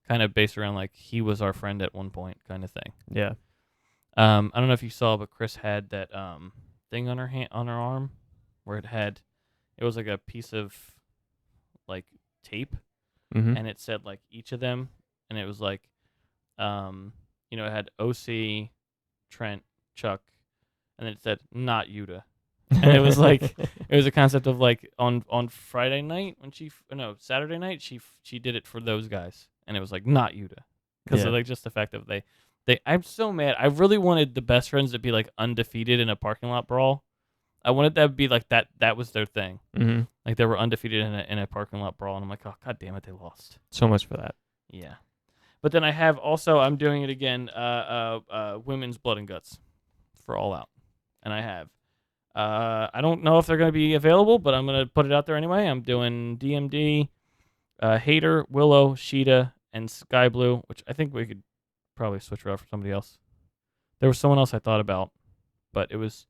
[SPEAKER 1] kind of base around like he was our friend at one point kind of thing.
[SPEAKER 2] Yeah.
[SPEAKER 1] I don't know if you saw, but Chris had that thing on her arm where it was like a piece of like tape,
[SPEAKER 2] Mm-hmm.
[SPEAKER 1] and it said like each of them, and it was like it had OC, Trent, Chuck, and then it said not Yuta. And it was like it was a concept of like on Friday night when Saturday night she did it for those guys, and it was like not Yuta, because of like just the fact of they I'm so mad. I really wanted the Best Friends to be like undefeated in a parking lot brawl. I wanted that to be like that was their thing.
[SPEAKER 2] Mm-hmm.
[SPEAKER 1] Like they were undefeated in a parking lot brawl, and I'm like, oh god damn it, they lost.
[SPEAKER 2] So much for that.
[SPEAKER 1] Yeah, but then I have also I'm doing it again. Women's Blood and Guts for All Out, and I have. I don't know if they're going to be available, but I'm going to put it out there anyway. I'm doing DMD, Hater, Willow, Sheeta, and Sky Blue, which I think we could probably switch it out for somebody else. There was someone else I thought about, but it was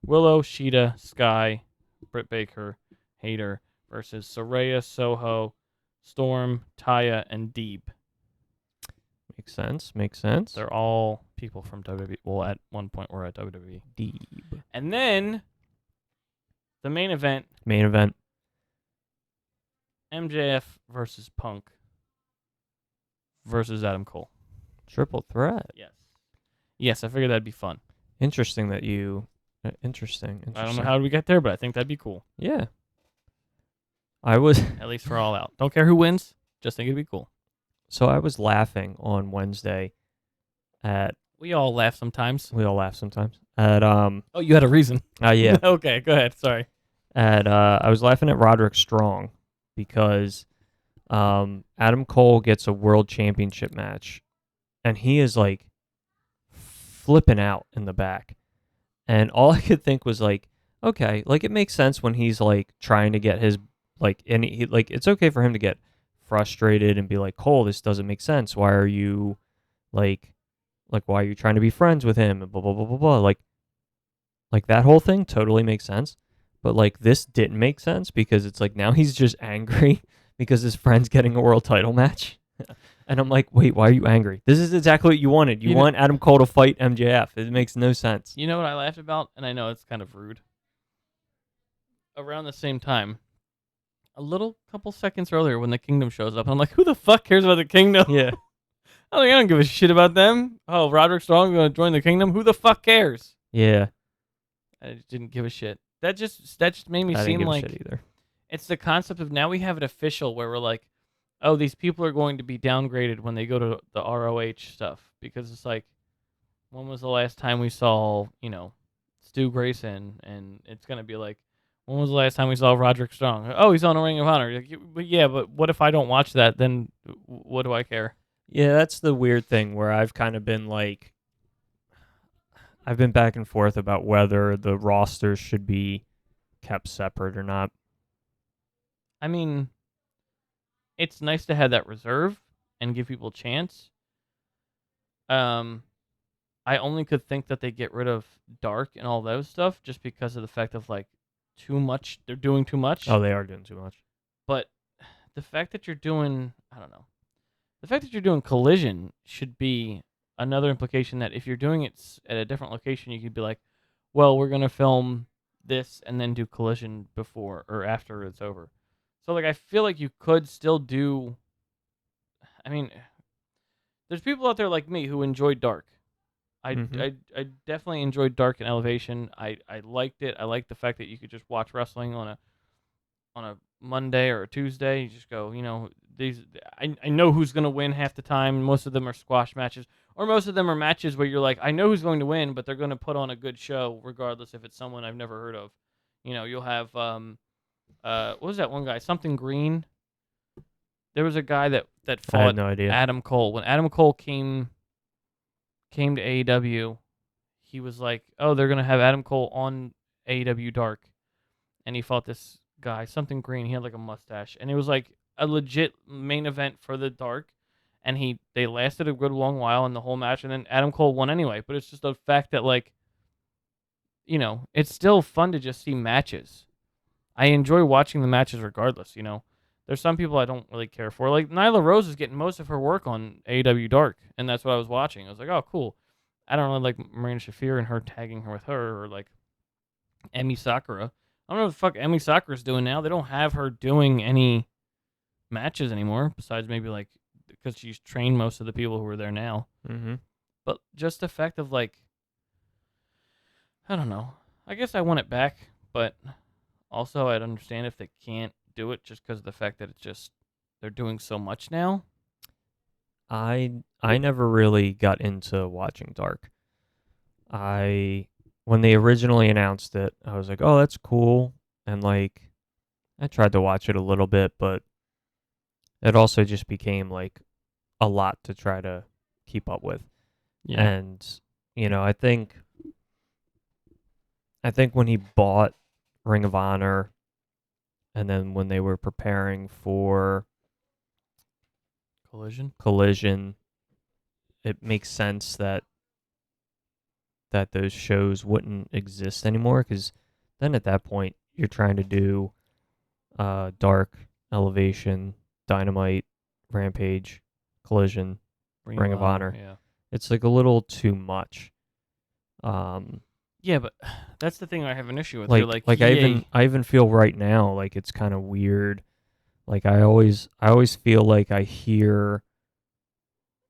[SPEAKER 1] Willow, Sheeta, Sky, Britt Baker, Hater versus Soraya, Soho, Storm, Taya, and Deeb.
[SPEAKER 2] Makes sense.
[SPEAKER 1] They're all people from WWE. Well, at one point were at WWE.
[SPEAKER 2] Deeb.
[SPEAKER 1] And then the main event,
[SPEAKER 2] Main event.
[SPEAKER 1] MJF versus Punk versus Adam Cole.
[SPEAKER 2] Triple threat.
[SPEAKER 1] Yes. Yes, I figured that'd be fun.
[SPEAKER 2] Interesting that you... Interesting.
[SPEAKER 1] I don't know how we get there, but I think that'd be cool.
[SPEAKER 2] Yeah. I was...
[SPEAKER 1] At least for All Out. Don't care who wins. Just think it'd be cool.
[SPEAKER 2] So I was laughing on Wednesday at...
[SPEAKER 1] We all laugh sometimes.
[SPEAKER 2] We all laugh sometimes. At,
[SPEAKER 1] Oh, you had a reason.
[SPEAKER 2] yeah.
[SPEAKER 1] Okay, go ahead. Sorry.
[SPEAKER 2] I was laughing at Roderick Strong because Adam Cole gets a world championship match and he is like flipping out in the back. And all I could think was like, okay, like it makes sense when he's like trying to get his like it's okay for him to get frustrated and be like, Cole, this doesn't make sense. Why are you like why are you trying to be friends with him and blah blah blah blah blah. Like that whole thing totally makes sense. But like this didn't make sense because it's like now he's just angry because his friend's getting a world title match. And I'm like, wait, why are you angry? This is exactly what you wanted. You want Adam Cole to fight MJF. It makes no sense.
[SPEAKER 1] You know what I laughed about? And I know it's kind of rude. Around the same time, a little couple seconds earlier when the Kingdom shows up, I'm like, who the fuck cares about the Kingdom?
[SPEAKER 2] Yeah.
[SPEAKER 1] I don't give a shit about them. Oh, Roderick Strong going to join the Kingdom? Who the fuck cares?
[SPEAKER 2] Yeah.
[SPEAKER 1] I just didn't give a shit. That just made me
[SPEAKER 2] I didn't
[SPEAKER 1] seem
[SPEAKER 2] give
[SPEAKER 1] like
[SPEAKER 2] a shit either.
[SPEAKER 1] it's the concept of now we have it official where we're like, oh, these people are going to be downgraded when they go to the ROH stuff because it's like, when was the last time we saw, Stu Grayson? And it's going to be like, when was the last time we saw Roderick Strong? Oh, he's on a Ring of Honor. Like, but yeah, but what if I don't watch that? Then what do I care?
[SPEAKER 2] Yeah, that's the weird thing where I've kind of been like, I've been back and forth about whether the rosters should be kept separate or not.
[SPEAKER 1] I mean, it's nice to have that reserve and give people a chance. I only could think that they get rid of Dark and all those stuff just because of the fact of like too much. They're doing too much.
[SPEAKER 2] Oh, they are doing too much.
[SPEAKER 1] But the fact that you're doing, I don't know. The fact that you're doing Collision should be another implication that if you're doing it at a different location, you could be like, well, we're going to film this and then do Collision before or after it's over. So, like, I feel like you could still do... I mean, there's people out there like me who enjoyed Dark. I definitely enjoyed Dark and Elevation. I liked it. I liked the fact that you could just watch wrestling on a Monday or a Tuesday. You just go, I know who's going to win half the time. Most of them are squash matches. Or most of them are matches where you're like, I know who's going to win, but they're going to put on a good show regardless if it's someone I've never heard of. You'll have... what was that one guy? Something Green. There was a guy that fought
[SPEAKER 2] I had no idea.
[SPEAKER 1] Adam Cole. When Adam Cole came to AEW, he was like, "Oh, they're gonna have Adam Cole on AEW Dark," and he fought this guy, Something Green. He had like a mustache, and it was like a legit main event for the Dark. And they lasted a good long while in the whole match, and then Adam Cole won anyway. But it's just the fact that like, it's still fun to just see matches. I enjoy watching the matches regardless, There's some people I don't really care for. Like, Nyla Rose is getting most of her work on AEW Dark, and that's what I was watching. I was like, oh, cool. I don't really like Marina Shafir and her tagging her with her, or like Emi Sakura. I don't know what the fuck Emi Sakura's doing now. They don't have her doing any matches anymore, besides maybe like, because she's trained most of the people who are there now.
[SPEAKER 2] Mm-hmm.
[SPEAKER 1] But just the fact of like, I don't know. I guess I want it back, but... Also, I'd understand if they can't do it just because of the fact that they're doing so much now.
[SPEAKER 2] I never really got into watching Dark. When they originally announced it, I was like, oh, that's cool. And like, I tried to watch it a little bit, but it also just became like a lot to try to keep up with.
[SPEAKER 1] Yeah.
[SPEAKER 2] And, I think when he bought Ring of Honor, and then when they were preparing for Collision, it makes sense that those shows wouldn't exist anymore, because then at that point you're trying to do Dark, Elevation, Dynamite, Rampage, Collision, Ring of Honor.
[SPEAKER 1] Yeah.
[SPEAKER 2] It's like a little too much.
[SPEAKER 1] Yeah, but that's the thing I have an issue with.
[SPEAKER 2] Like,
[SPEAKER 1] You're like
[SPEAKER 2] I even feel right now like it's kind of weird. Like I always feel like I hear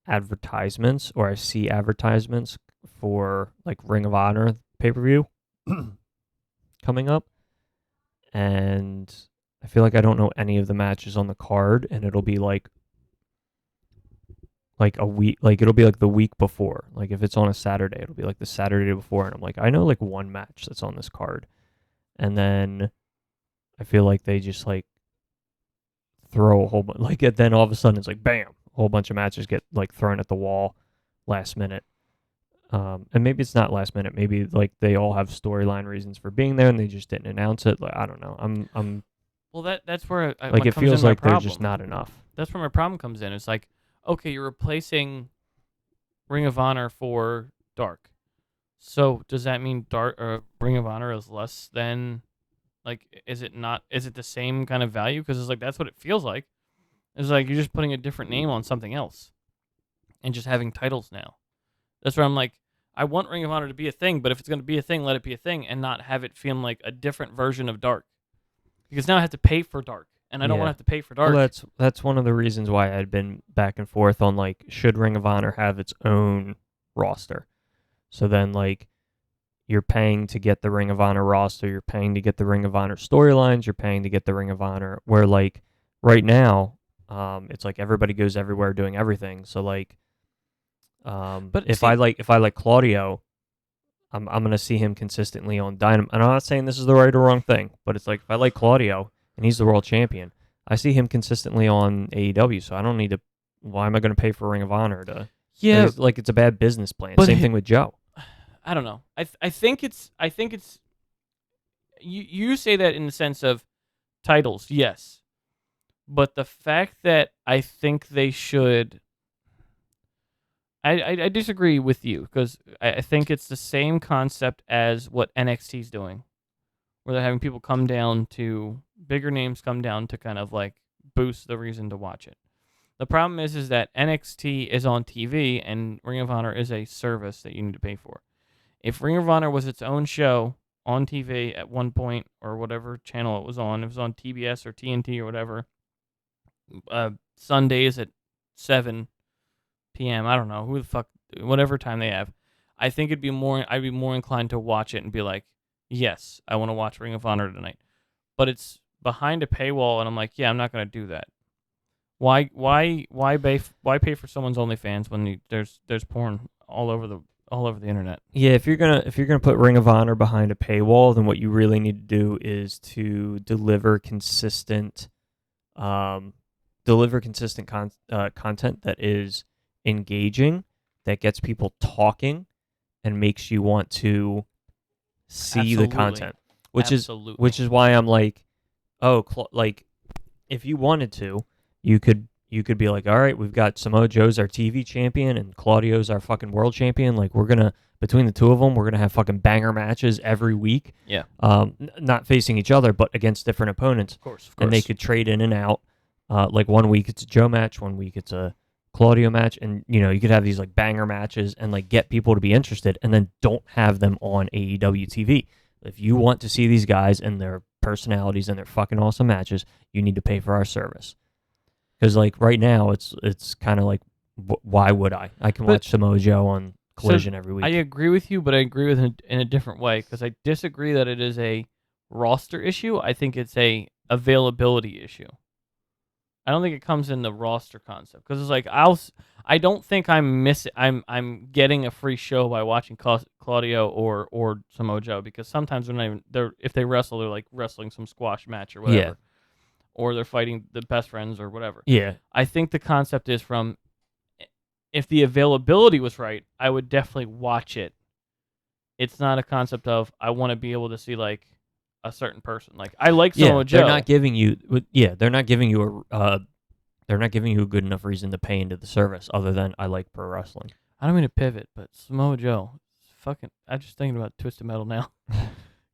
[SPEAKER 2] advertisements or I see advertisements for like Ring of Honor pay-per-view coming up, and I feel like I don't know any of the matches on the card, and it'll be like a week, like it'll be like the week before. Like if it's on a Saturday, it'll be like the Saturday before, and I'm like, I know like one match that's on this card, and then I feel like they just like throw a whole bunch, like then all of a sudden it's like bam, a whole bunch of matches get like thrown at the wall last minute. And maybe it's not last minute. Maybe like they all have storyline reasons for being there, and they just didn't announce it. Like I don't know. I'm
[SPEAKER 1] well, that's where
[SPEAKER 2] like it feels like there's just not enough.
[SPEAKER 1] That's where my problem comes in. It's like, okay, you're replacing Ring of Honor for Dark. So does that mean Ring of Honor is less than, like, is it not? Is it the same kind of value? Because it's like that's what it feels like. It's like you're just putting a different name on something else, and just having titles now. That's where I'm like, I want Ring of Honor to be a thing, but if it's going to be a thing, let it be a thing, and not have it feel like a different version of Dark. Because now I have to pay for Dark, and I don't want to have to pay for Dark.
[SPEAKER 2] Well, that's one of the reasons why I had been back and forth on like, should Ring of Honor have its own roster? So then like, you're paying to get the Ring of Honor roster, you're paying to get the Ring of Honor storylines, you're paying to get the Ring of Honor. Where like right now, it's like everybody goes everywhere doing everything. So like, but if I like Claudio, I'm gonna see him consistently on Dynamite. And I'm not saying this is the right or wrong thing, but it's like if I like Claudio and he's the world champion, I see him consistently on AEW. So I don't need to. Why am I going to pay for Ring of Honor to?
[SPEAKER 1] Yeah,
[SPEAKER 2] like it's a bad business plan.
[SPEAKER 1] But
[SPEAKER 2] Same thing with Joe.
[SPEAKER 1] I don't know. I think it's you say that in the sense of titles, yes, but the fact that I think they should. I disagree with you because I think it's the same concept as what NXT's doing, where they're having people come down to bigger names come down to kind of like boost the reason to watch it. The problem is that NXT is on TV and Ring of Honor is a service that you need to pay for. If Ring of Honor was its own show on TV at one point or whatever channel it was on TBS or TNT or whatever, Sundays at 7 p.m. I don't know who the fuck, whatever time they have. I think I'd be more inclined to watch it and be like, yes, I want to watch Ring of Honor tonight. But it's behind a paywall, and I'm like, yeah, I'm not gonna do that. Why pay for someone's OnlyFans when there's porn all over the internet?
[SPEAKER 2] Yeah, if you're gonna put Ring of Honor behind a paywall, then what you really need to do is to deliver consistent content that is engaging, that gets people talking, and makes you want to see the content. Which is why I'm like, like if you wanted to, you could be like, all right, we've got Samoa Joe's our TV champion and Claudio's our fucking world champion. Like we're gonna, between the two of them, we're gonna have fucking banger matches every week.
[SPEAKER 1] Yeah.
[SPEAKER 2] Not facing each other, but against different opponents.
[SPEAKER 1] Of course.
[SPEAKER 2] And they could trade in and out. Like 1 week it's a Joe match, 1 week it's a Claudio match, and you could have these like banger matches and like get people to be interested, and then don't have them on AEW TV. If you want to see these guys and their personalities and their fucking awesome matches, you need to pay for our service. Because like right now, it's kind of like, why would I? I can watch Samoa Joe on Collision every week.
[SPEAKER 1] I agree with you, but I agree with it in a different way because I disagree that it is a roster issue. I think it's a availability issue. I don't think it comes in the roster concept because it's like I don't think I'm getting a free show by watching Claudio or Samoa Joe because sometimes if they wrestle, they're like wrestling some squash match or whatever. Yeah. Or they're fighting the best friends or whatever.
[SPEAKER 2] Yeah.
[SPEAKER 1] I think the concept is if the availability was right, I would definitely watch it. It's not a concept of I want to be able to see like a certain person. Like I like Samoa Joe.
[SPEAKER 2] They're not giving you a good enough reason to pay into the service other than I like pro wrestling.
[SPEAKER 1] I don't mean to pivot, but Samoa Joe, I'm just thinking about Twisted Metal now.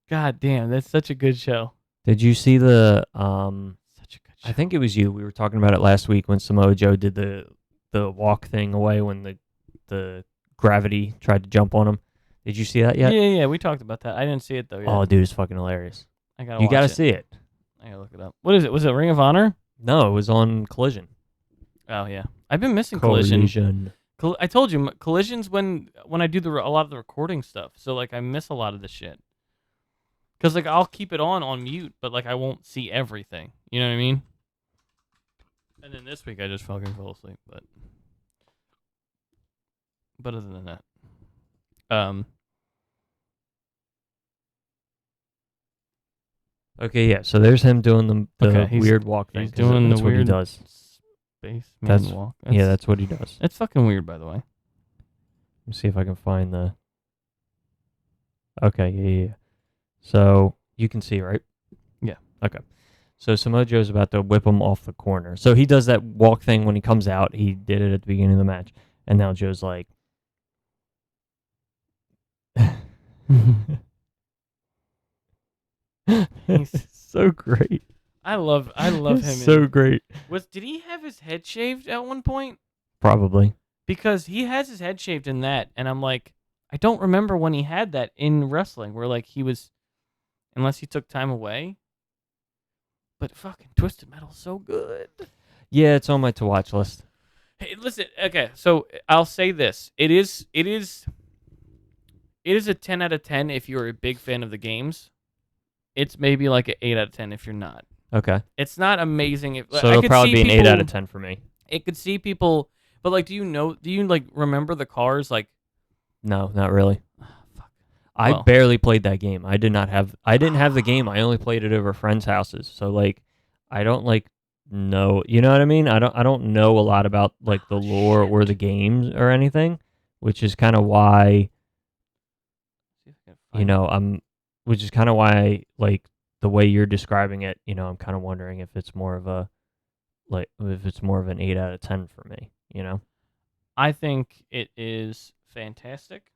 [SPEAKER 1] God damn, that's such a good show.
[SPEAKER 2] Did you see the such a good show. I think it was you. We were talking about it last week when Samoa Joe did the the walk thing away when the gravity tried to jump on him. Did you see that yet?
[SPEAKER 1] Yeah, we talked about that. I didn't see it though yet.
[SPEAKER 2] Oh, dude, it's fucking hilarious.
[SPEAKER 1] I gotta
[SPEAKER 2] You
[SPEAKER 1] watch
[SPEAKER 2] gotta
[SPEAKER 1] it.
[SPEAKER 2] see it.
[SPEAKER 1] I gotta look it up. What is it? Was it Ring of Honor?
[SPEAKER 2] No, it was on Collision.
[SPEAKER 1] Oh yeah, I've been missing Collision.
[SPEAKER 2] Collision.
[SPEAKER 1] I told you, Collision's when I do a lot of the recording stuff. So like I miss a lot of the shit. Cause like I'll keep it on mute, but like I won't see everything. You know what I mean? And then this week I just fucking fell asleep. But other than that,
[SPEAKER 2] Okay, yeah. So there's him doing the
[SPEAKER 1] Okay,
[SPEAKER 2] weird walk thing.
[SPEAKER 1] he's
[SPEAKER 2] 'cause
[SPEAKER 1] doing
[SPEAKER 2] that's
[SPEAKER 1] the
[SPEAKER 2] what he
[SPEAKER 1] weird
[SPEAKER 2] does.
[SPEAKER 1] spaceman
[SPEAKER 2] That's-
[SPEAKER 1] walk.
[SPEAKER 2] Yeah, that's what he does.
[SPEAKER 1] It's fucking weird, by the way.
[SPEAKER 2] Let me see if I can find the. Okay, yeah. So you can see, right?
[SPEAKER 1] Yeah.
[SPEAKER 2] Okay. So Samoa Joe's about to whip him off the corner. So he does that walk thing when he comes out. He did it at the beginning of the match, and now Joe's like. He's so great.
[SPEAKER 1] I love him.
[SPEAKER 2] So great.
[SPEAKER 1] Did he have his head shaved at one point?
[SPEAKER 2] Probably.
[SPEAKER 1] Because he has his head shaved in that, and I'm like, I don't remember when he had that in wrestling, where like he was, unless he took time away. But fucking Twisted Metal's so good.
[SPEAKER 2] Yeah, it's on my to watch list.
[SPEAKER 1] Hey, listen, okay, so I'll say this: it is a 10 out of 10 if you're a big fan of the games. It's maybe like an 8 out of 10 if you're not.
[SPEAKER 2] Okay.
[SPEAKER 1] It's not amazing.
[SPEAKER 2] So it'll probably be an 8 out of 10 for me.
[SPEAKER 1] It could see people, but like, do you like remember the cars? Like,
[SPEAKER 2] No, not really.
[SPEAKER 1] fuck.
[SPEAKER 2] I
[SPEAKER 1] Well.
[SPEAKER 2] barely played that game. I didn't have the game. I only played it over friends' houses. So like I don't like know, you know what I mean? I don't know a lot about like the lore or the games or anything, which is kind of why which is kind of why like the way you're describing it, I'm kind of wondering if it's more of an 8 out of 10 for me,
[SPEAKER 1] I think it is fantastic.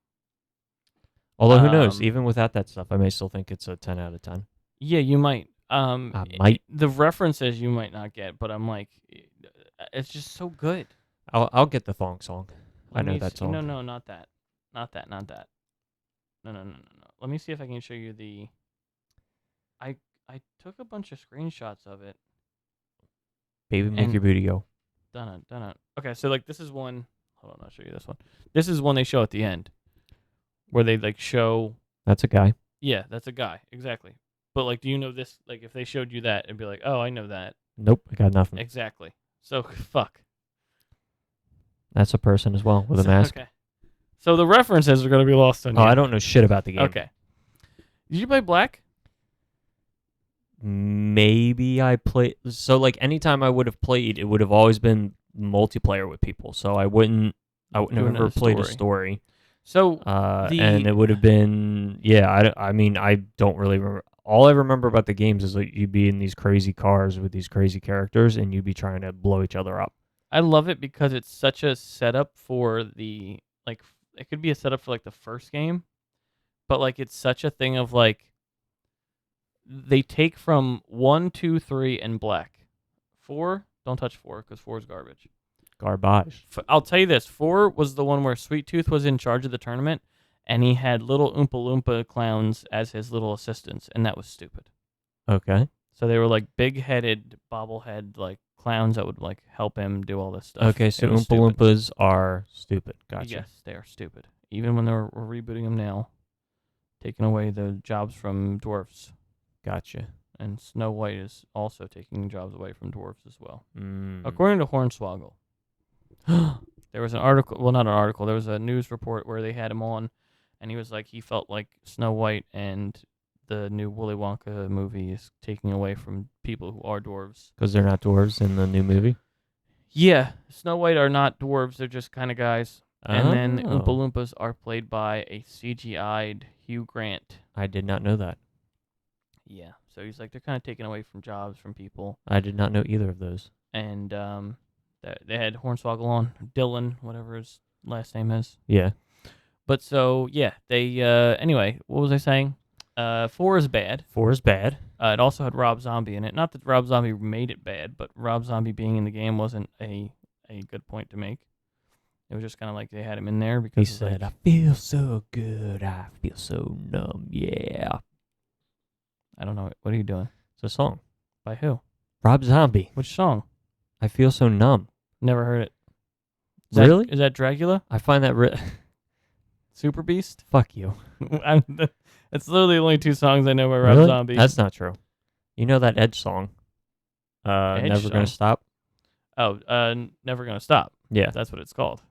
[SPEAKER 2] Although who knows? Even without that stuff, I may still think it's a 10 out of 10.
[SPEAKER 1] Yeah, you might.
[SPEAKER 2] I might.
[SPEAKER 1] The references you might not get, but I'm like, it's just so good.
[SPEAKER 2] I'll get the thong song. I know that song.
[SPEAKER 1] No, not that. Not that. No. Let me see if I can show you the. I took a bunch of screenshots of it.
[SPEAKER 2] Baby, make your booty go.
[SPEAKER 1] Done it. Okay, so like this is one. Hold on, I'll show you this one. This is one they show at the end, where they like show.
[SPEAKER 2] That's a guy.
[SPEAKER 1] Yeah, that's a guy, exactly. But like, do you know this? Like, if they showed you that, it'd be like, oh, I know that.
[SPEAKER 2] Nope, I got nothing.
[SPEAKER 1] Exactly. So fuck.
[SPEAKER 2] That's a person as well with a mask.
[SPEAKER 1] Okay. So the references are gonna be lost on you.
[SPEAKER 2] Oh, I don't know shit about the game.
[SPEAKER 1] Okay. Did you play Black?
[SPEAKER 2] Maybe I played. So like anytime I would have played, it would have always been multiplayer with people. So I wouldn't have ever played a story.
[SPEAKER 1] So
[SPEAKER 2] and it would have been I mean I don't really remember. All I remember about the games is like you'd be in these crazy cars with these crazy characters and you'd be trying to blow each other up.
[SPEAKER 1] I love it because it's such a setup for the like. It could be a setup for like the first game, but like it's such a thing of like they take from 1, 2, 3, and Black. 4, don't touch 4 because 4 is garbage.
[SPEAKER 2] Garbage.
[SPEAKER 1] I'll tell you this: 4 was the one where Sweet Tooth was in charge of the tournament, and he had little Oompa Loompa clowns as his little assistants, and that was stupid.
[SPEAKER 2] Okay.
[SPEAKER 1] So they were like big-headed, bobblehead like clowns that would like help him do all this stuff.
[SPEAKER 2] Okay, so
[SPEAKER 1] It was
[SPEAKER 2] Oompa
[SPEAKER 1] stupid.
[SPEAKER 2] Loompas are stupid. Gotcha.
[SPEAKER 1] Yes, they are stupid. Even when they're rebooting them now, taking away the jobs from dwarfs.
[SPEAKER 2] Gotcha.
[SPEAKER 1] And Snow White is also taking jobs away from dwarfs as well.
[SPEAKER 2] Mm.
[SPEAKER 1] According to Hornswoggle. There was an article, well, not an article, there was a news report where they had him on, and he was like, he felt like Snow White and the new Willy Wonka movie is taking away from people who are dwarves.
[SPEAKER 2] Because they're not dwarves in the new movie?
[SPEAKER 1] Yeah, Snow White are not dwarves, they're just kind of guys. And then
[SPEAKER 2] Oh.
[SPEAKER 1] Oompa Loompas are played by a CGI'd Hugh Grant.
[SPEAKER 2] I did not know that.
[SPEAKER 1] Yeah, so he's like, they're kind of taking away from jobs from people.
[SPEAKER 2] I did not know either of those.
[SPEAKER 1] And they had Hornswoggle on, Dylan, whatever his last name is.
[SPEAKER 2] Yeah.
[SPEAKER 1] But so, yeah, they, anyway, what was I saying? 4 is bad.
[SPEAKER 2] 4 is bad.
[SPEAKER 1] It also had Rob Zombie in it. Not that Rob Zombie made it bad, but Rob Zombie being in the game wasn't a a good point to make. It was just kind of like they had him in there
[SPEAKER 2] He
[SPEAKER 1] because
[SPEAKER 2] said, "I feel so good. I feel so numb." Yeah,
[SPEAKER 1] I don't know. What are you doing?
[SPEAKER 2] it's a song.
[SPEAKER 1] By who?
[SPEAKER 2] Rob Zombie.
[SPEAKER 1] Which song?
[SPEAKER 2] I feel so numb.
[SPEAKER 1] Never heard it.
[SPEAKER 2] Really?
[SPEAKER 1] Is that Dracula?
[SPEAKER 2] I find that
[SPEAKER 1] Super Beast?
[SPEAKER 2] fuck you.
[SPEAKER 1] It's literally only 2 songs I know by Rob
[SPEAKER 2] Really?
[SPEAKER 1] Zombie.
[SPEAKER 2] That's not true. You know that Edge song?
[SPEAKER 1] Edge
[SPEAKER 2] Never Gonna
[SPEAKER 1] song?
[SPEAKER 2] Stop.
[SPEAKER 1] Never Gonna Stop.
[SPEAKER 2] Yeah,
[SPEAKER 1] That's what it's called.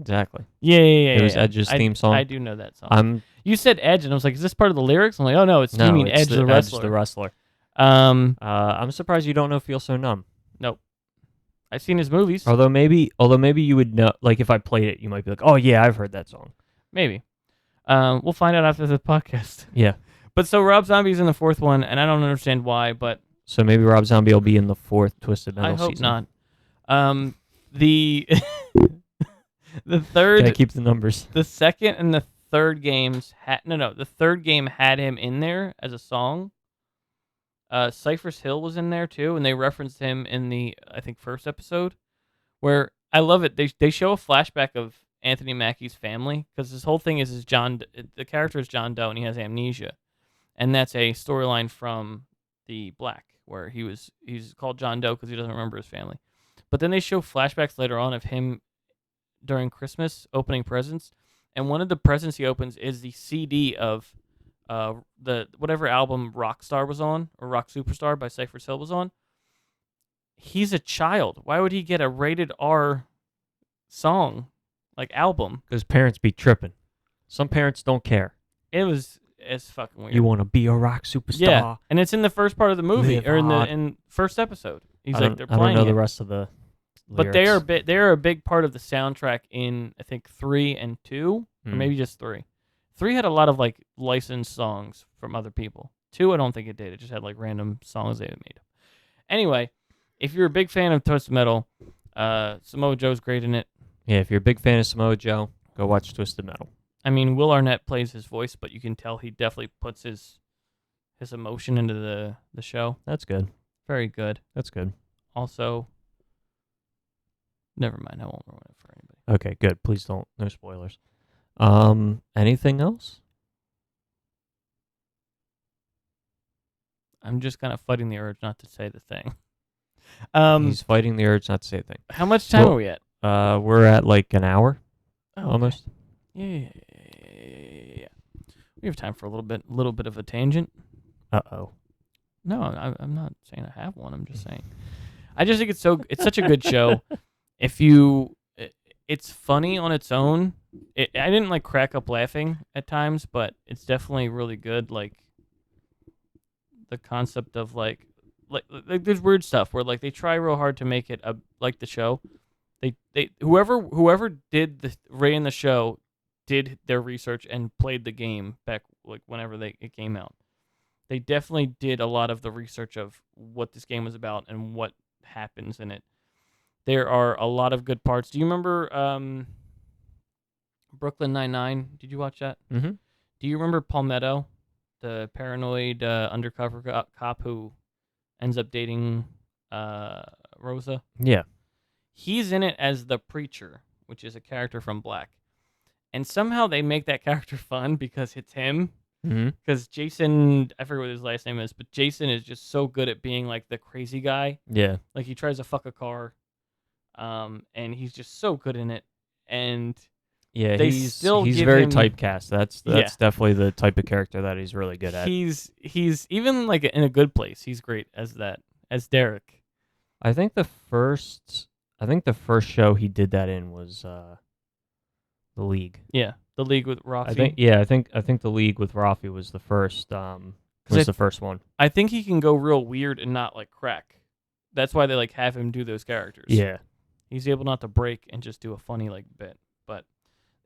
[SPEAKER 2] exactly.
[SPEAKER 1] Yeah.
[SPEAKER 2] It was Edge's theme song.
[SPEAKER 1] I do know that song. You said Edge, and I was like, "Is this part of the lyrics?" I'm like, "Oh no, you mean
[SPEAKER 2] it's
[SPEAKER 1] Edge the wrestler?"
[SPEAKER 2] Edge the wrestler.
[SPEAKER 1] Um,
[SPEAKER 2] I'm surprised you don't know "Feel So Numb."
[SPEAKER 1] nope. I've seen his movies.
[SPEAKER 2] Although maybe you would know. Like if I played it, you might be like, "Oh yeah, I've heard that song."
[SPEAKER 1] Maybe. We'll find out after the podcast.
[SPEAKER 2] Yeah.
[SPEAKER 1] But so Rob Zombie's in the 4th one, and I don't understand why, but
[SPEAKER 2] So maybe Rob Zombie will be in the 4th Twisted Metal
[SPEAKER 1] I hope
[SPEAKER 2] season.
[SPEAKER 1] not. The the third,
[SPEAKER 2] Gotta keep the numbers.
[SPEAKER 1] the second, and the third games the third game had him in there as a song. Cypress Hill was in there too, and they referenced him in the I think first episode, where I love it. They show a flashback of Anthony Mackie's family because his whole thing is the character is John Doe and he has amnesia, and that's a storyline from the Black where he's called John Doe because he doesn't remember his family. But then they show flashbacks later on of him during Christmas opening presents, and one of the presents he opens is the CD of the whatever album Rockstar was on, or Rock Superstar by Cypress Hill was on. He's a child. Why would he get a rated R song, like album?
[SPEAKER 2] Because parents be tripping. Some parents don't care.
[SPEAKER 1] It's fucking weird.
[SPEAKER 2] You want to be a rock superstar.
[SPEAKER 1] Yeah, and it's in the first part of the movie,
[SPEAKER 2] Live
[SPEAKER 1] or
[SPEAKER 2] hard.
[SPEAKER 1] in first episode. He's
[SPEAKER 2] I
[SPEAKER 1] like
[SPEAKER 2] don't,
[SPEAKER 1] they're
[SPEAKER 2] I don't
[SPEAKER 1] playing
[SPEAKER 2] know
[SPEAKER 1] it.
[SPEAKER 2] the rest of the
[SPEAKER 1] But
[SPEAKER 2] lyrics.
[SPEAKER 1] they are a big part of the soundtrack in I think 3 and 2, or maybe just 3. 3 had a lot of like licensed songs from other people. 2 I don't think it did. It just had like random songs they had made up. Anyway, if you're a big fan of Twisted Metal, Samoa Joe's great in it.
[SPEAKER 2] Yeah, if you're a big fan of Samoa Joe, go watch Twisted Metal.
[SPEAKER 1] I mean, Will Arnett plays his voice, but you can tell he definitely puts his emotion into the show.
[SPEAKER 2] That's good.
[SPEAKER 1] Very good.
[SPEAKER 2] That's good.
[SPEAKER 1] Also, never mind. I won't ruin it for anybody.
[SPEAKER 2] Okay, good. Please don't. No spoilers. Anything else?
[SPEAKER 1] I'm just kind of fighting the urge not to say the thing.
[SPEAKER 2] He's fighting the urge not to say a thing.
[SPEAKER 1] How much time
[SPEAKER 2] Well,
[SPEAKER 1] are we at?
[SPEAKER 2] We're at like an hour,
[SPEAKER 1] Oh,
[SPEAKER 2] almost.
[SPEAKER 1] Yeah. We have time for a little bit of a tangent.
[SPEAKER 2] Uh-oh.
[SPEAKER 1] No, I'm not saying I have one. I'm just saying. I just think it's such a good show. It's funny on its own. I didn't like crack up laughing at times, but it's definitely really good. Like the concept of like there's weird stuff where like they try real hard to make it like the show. They whoever did the Ray in the show did their research and played the game back like whenever it came out. They definitely did a lot of the research of what this game was about and what happens in it. There are a lot of good parts. Do you remember Brooklyn Nine-Nine? Did you watch that?
[SPEAKER 2] Mm-hmm.
[SPEAKER 1] Do you remember Palmetto, the paranoid undercover cop who ends up dating Rosa?
[SPEAKER 2] Yeah.
[SPEAKER 1] He's in it as the preacher, which is a character from Black. And somehow they make that character fun because it's him.
[SPEAKER 2] Mm-hmm.
[SPEAKER 1] Because Jason, I forget what his last name is, but Jason is just so good at being like the crazy guy.
[SPEAKER 2] Yeah.
[SPEAKER 1] Like he tries to fuck a car, and he's just so good in it. And
[SPEAKER 2] Yeah,
[SPEAKER 1] they
[SPEAKER 2] he's
[SPEAKER 1] still give
[SPEAKER 2] very
[SPEAKER 1] him-
[SPEAKER 2] typecast. That's
[SPEAKER 1] Yeah.
[SPEAKER 2] definitely the type of character that he's really good at.
[SPEAKER 1] he's even like in a good place. He's great as Derek.
[SPEAKER 2] I think the first show he did that in was The League.
[SPEAKER 1] Yeah, the League with Rafi.
[SPEAKER 2] I think The League with Rafi was the first the first one.
[SPEAKER 1] I think he can go real weird and not like crack. That's why they like have him do those characters.
[SPEAKER 2] Yeah.
[SPEAKER 1] He's able not to break and just do a funny like bit. But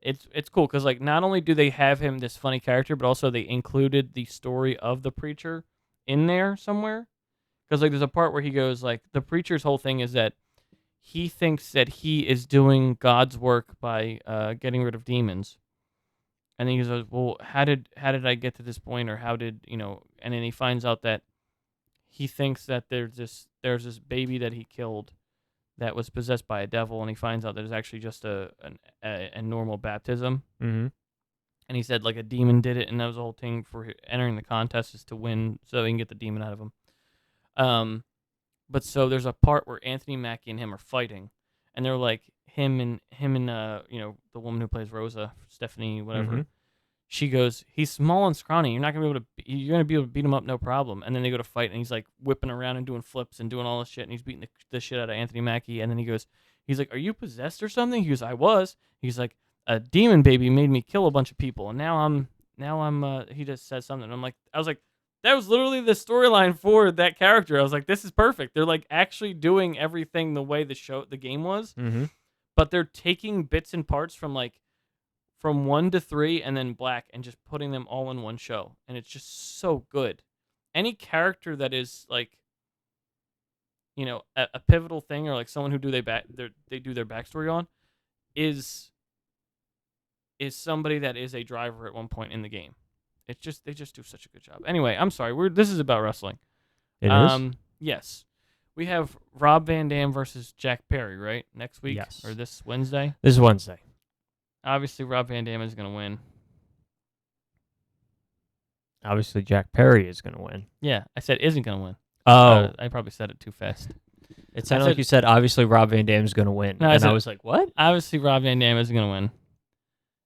[SPEAKER 1] it's cool because like not only do they have him this funny character, but also they included the story of the preacher in there somewhere. Because like there's a part where he goes like the preacher's whole thing is that he thinks that he is doing God's work by getting rid of demons. And then he goes, well, how did I get to this point, or how did And then he finds out that he thinks that there's this baby that he killed that was possessed by a devil, and he finds out that it's actually just a normal baptism.
[SPEAKER 2] Mm-hmm.
[SPEAKER 1] And he said like a demon did it, and that was the whole thing for entering the contest is to win, so he can get the demon out of him. But so there's a part where Anthony Mackie and him are fighting, and they're like him and the woman who plays Rosa, Stephanie, whatever.
[SPEAKER 2] Mm-hmm.
[SPEAKER 1] She goes, he's small and scrawny. You're gonna be able to beat him up, no problem. And then they go to fight, and he's like whipping around and doing flips and doing all this shit, and he's beating the shit out of Anthony Mackie. And then he's like, "Are you possessed or something?" He goes, "I was." He's like, "A demon baby made me kill a bunch of people, and now I'm." He just said something. I was like, that was literally the storyline for that character. I was like, this is perfect. They're like actually doing everything the way the game was,
[SPEAKER 2] Mm-hmm.
[SPEAKER 1] but they're taking bits and parts from 1 to 3 and then Black and just putting them all in one show. And it's just so good. Any character that is like, a pivotal thing or like someone who they do their backstory on is somebody that is a driver at one point in the game. It's just, they just do such a good job. Anyway, I'm sorry. This is about wrestling.
[SPEAKER 2] It is?
[SPEAKER 1] Yes. We have Rob Van Dam versus Jack Perry, right? Next week?
[SPEAKER 2] Yes.
[SPEAKER 1] Or this Wednesday?
[SPEAKER 2] This is Wednesday.
[SPEAKER 1] Obviously, Rob Van Dam is going to win.
[SPEAKER 2] Obviously, Jack Perry is going to win.
[SPEAKER 1] Yeah, I said isn't going to win.
[SPEAKER 2] Oh.
[SPEAKER 1] I probably said it too fast.
[SPEAKER 2] It sounded like you said, obviously, Rob Van Dam is going to win.
[SPEAKER 1] No,
[SPEAKER 2] I was like, what?
[SPEAKER 1] Obviously, Rob Van Dam is going to win.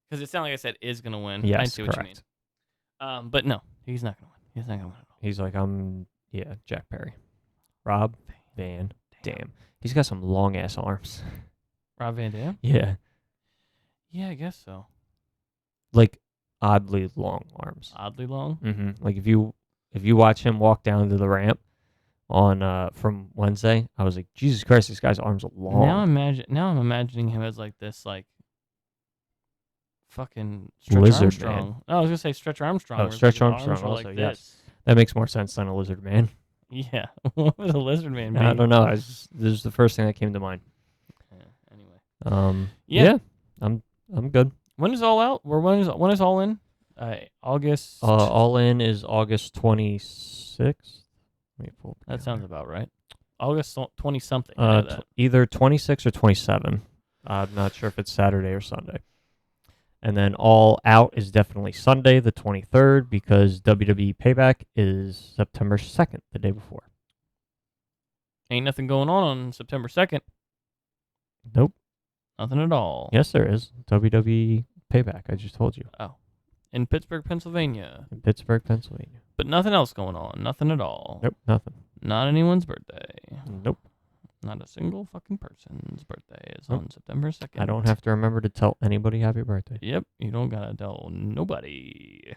[SPEAKER 1] Because it sounded like I said is going to win.
[SPEAKER 2] Yes,
[SPEAKER 1] I see what
[SPEAKER 2] correct.
[SPEAKER 1] you mean. But no, he's not going to win. He's not going to win at all.
[SPEAKER 2] He's like, Jack Perry. Rob Van Dam. He's got some long-ass arms.
[SPEAKER 1] Rob Van Dam?
[SPEAKER 2] Yeah.
[SPEAKER 1] Yeah, I guess so.
[SPEAKER 2] Like, oddly long arms.
[SPEAKER 1] Oddly long?
[SPEAKER 2] Mm-hmm. Like, if you watch him walk down to the ramp on from Wednesday, I was like, Jesus Christ, this guy's arms are long.
[SPEAKER 1] Now I'm imagining him as like this, like, fucking Stretch
[SPEAKER 2] Lizard
[SPEAKER 1] Armstrong.
[SPEAKER 2] man.
[SPEAKER 1] Oh, I was gonna say Stretch Armstrong.
[SPEAKER 2] Oh,
[SPEAKER 1] where his,
[SPEAKER 2] Stretch
[SPEAKER 1] like,
[SPEAKER 2] Armstrong
[SPEAKER 1] arms were
[SPEAKER 2] also,
[SPEAKER 1] like
[SPEAKER 2] yes.
[SPEAKER 1] this.
[SPEAKER 2] That makes more sense than a lizard man.
[SPEAKER 1] Yeah, what would a lizard man be?
[SPEAKER 2] I don't know. This is the first thing that came to mind.
[SPEAKER 1] Anyway,
[SPEAKER 2] Yeah, I'm good.
[SPEAKER 1] when is All Out? When is All In? August.
[SPEAKER 2] All In is August 26th. Let me pull up the
[SPEAKER 1] That sounds
[SPEAKER 2] calendar.
[SPEAKER 1] about right. August 20 something.
[SPEAKER 2] Either 26 or 27. I'm not sure if it's Saturday or Sunday. And then All Out is definitely Sunday, the 23rd, because WWE Payback is September 2nd, the day before.
[SPEAKER 1] Ain't nothing going on September 2nd.
[SPEAKER 2] Nope.
[SPEAKER 1] Nothing at all.
[SPEAKER 2] Yes, there is. WWE Payback, I just told you.
[SPEAKER 1] Oh, in Pittsburgh, Pennsylvania.
[SPEAKER 2] In Pittsburgh, Pennsylvania.
[SPEAKER 1] But nothing else going on. Nothing at all.
[SPEAKER 2] Nope, nothing.
[SPEAKER 1] Not anyone's birthday.
[SPEAKER 2] Nope.
[SPEAKER 1] Not a single fucking person's birthday is
[SPEAKER 2] Nope.
[SPEAKER 1] on September 2nd.
[SPEAKER 2] I don't have to remember to tell anybody happy birthday.
[SPEAKER 1] Yep, you don't gotta tell nobody.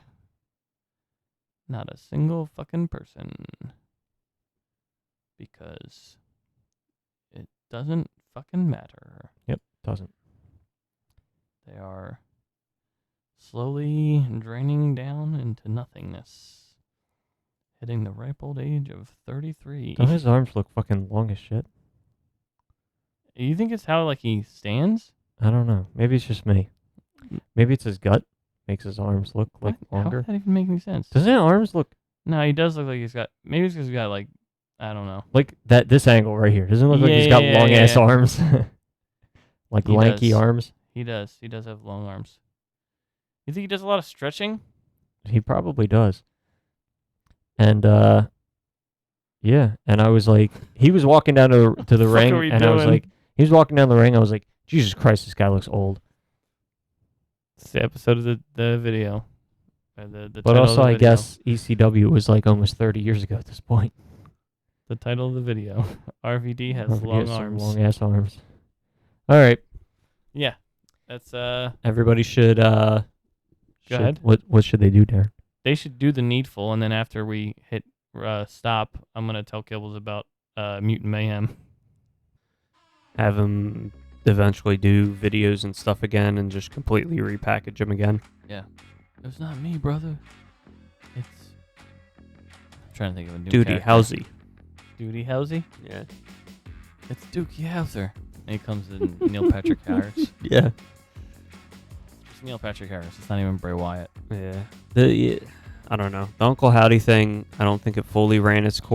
[SPEAKER 1] Not a single fucking person. Because it doesn't fucking matter.
[SPEAKER 2] Yep, doesn't.
[SPEAKER 1] They are slowly draining down into nothingness. Hitting the ripe old age of 33.
[SPEAKER 2] Don't his arms look fucking long as shit?
[SPEAKER 1] You think it's how like he stands?
[SPEAKER 2] I don't know. Maybe it's just me. Maybe it's his gut makes his arms look like
[SPEAKER 1] How
[SPEAKER 2] longer.
[SPEAKER 1] does that even make any sense?
[SPEAKER 2] Doesn't his arms look
[SPEAKER 1] No, he does look like he's got. Maybe it's because he's got like, I don't know.
[SPEAKER 2] like that? This angle right here doesn't it look like he's got
[SPEAKER 1] Yeah,
[SPEAKER 2] long ass
[SPEAKER 1] yeah.
[SPEAKER 2] arms, like
[SPEAKER 1] He
[SPEAKER 2] lanky
[SPEAKER 1] does.
[SPEAKER 2] arms.
[SPEAKER 1] He does. He does have long arms. You think he does a lot of stretching?
[SPEAKER 2] He probably does. And yeah. And I was like, he was walking down to the
[SPEAKER 1] fuck
[SPEAKER 2] ring,
[SPEAKER 1] are we
[SPEAKER 2] and I was
[SPEAKER 1] doing?
[SPEAKER 2] like, he was walking down the ring. I was like, Jesus Christ, this guy looks old.
[SPEAKER 1] It's the episode of the video. The
[SPEAKER 2] But
[SPEAKER 1] title of
[SPEAKER 2] also,
[SPEAKER 1] the
[SPEAKER 2] I
[SPEAKER 1] video.
[SPEAKER 2] guess ECW was like almost 30 years ago at this point.
[SPEAKER 1] The title of the video. RVD has
[SPEAKER 2] Don't forget
[SPEAKER 1] long
[SPEAKER 2] some
[SPEAKER 1] arms.
[SPEAKER 2] long ass arms. All right.
[SPEAKER 1] Yeah. That's
[SPEAKER 2] Everybody should
[SPEAKER 1] Go ahead.
[SPEAKER 2] What should they do, Darren?
[SPEAKER 1] They should do the needful, and then after we hit stop, I'm gonna tell Kibbles about Mutant Mayhem.
[SPEAKER 2] Have them eventually do videos and stuff again and just completely repackage them again.
[SPEAKER 1] Yeah. It's not me, brother. It's I'm trying to think of a new
[SPEAKER 2] Duty
[SPEAKER 1] character.
[SPEAKER 2] Housey.
[SPEAKER 1] Duty Housey?
[SPEAKER 2] Yeah.
[SPEAKER 1] It's Dookie Howser. And he comes in Neil Patrick Harris.
[SPEAKER 2] Yeah.
[SPEAKER 1] It's Neil Patrick Harris. It's not even Bray Wyatt.
[SPEAKER 2] Yeah. I don't know. The Uncle Howdy thing, I don't think it fully ran its course.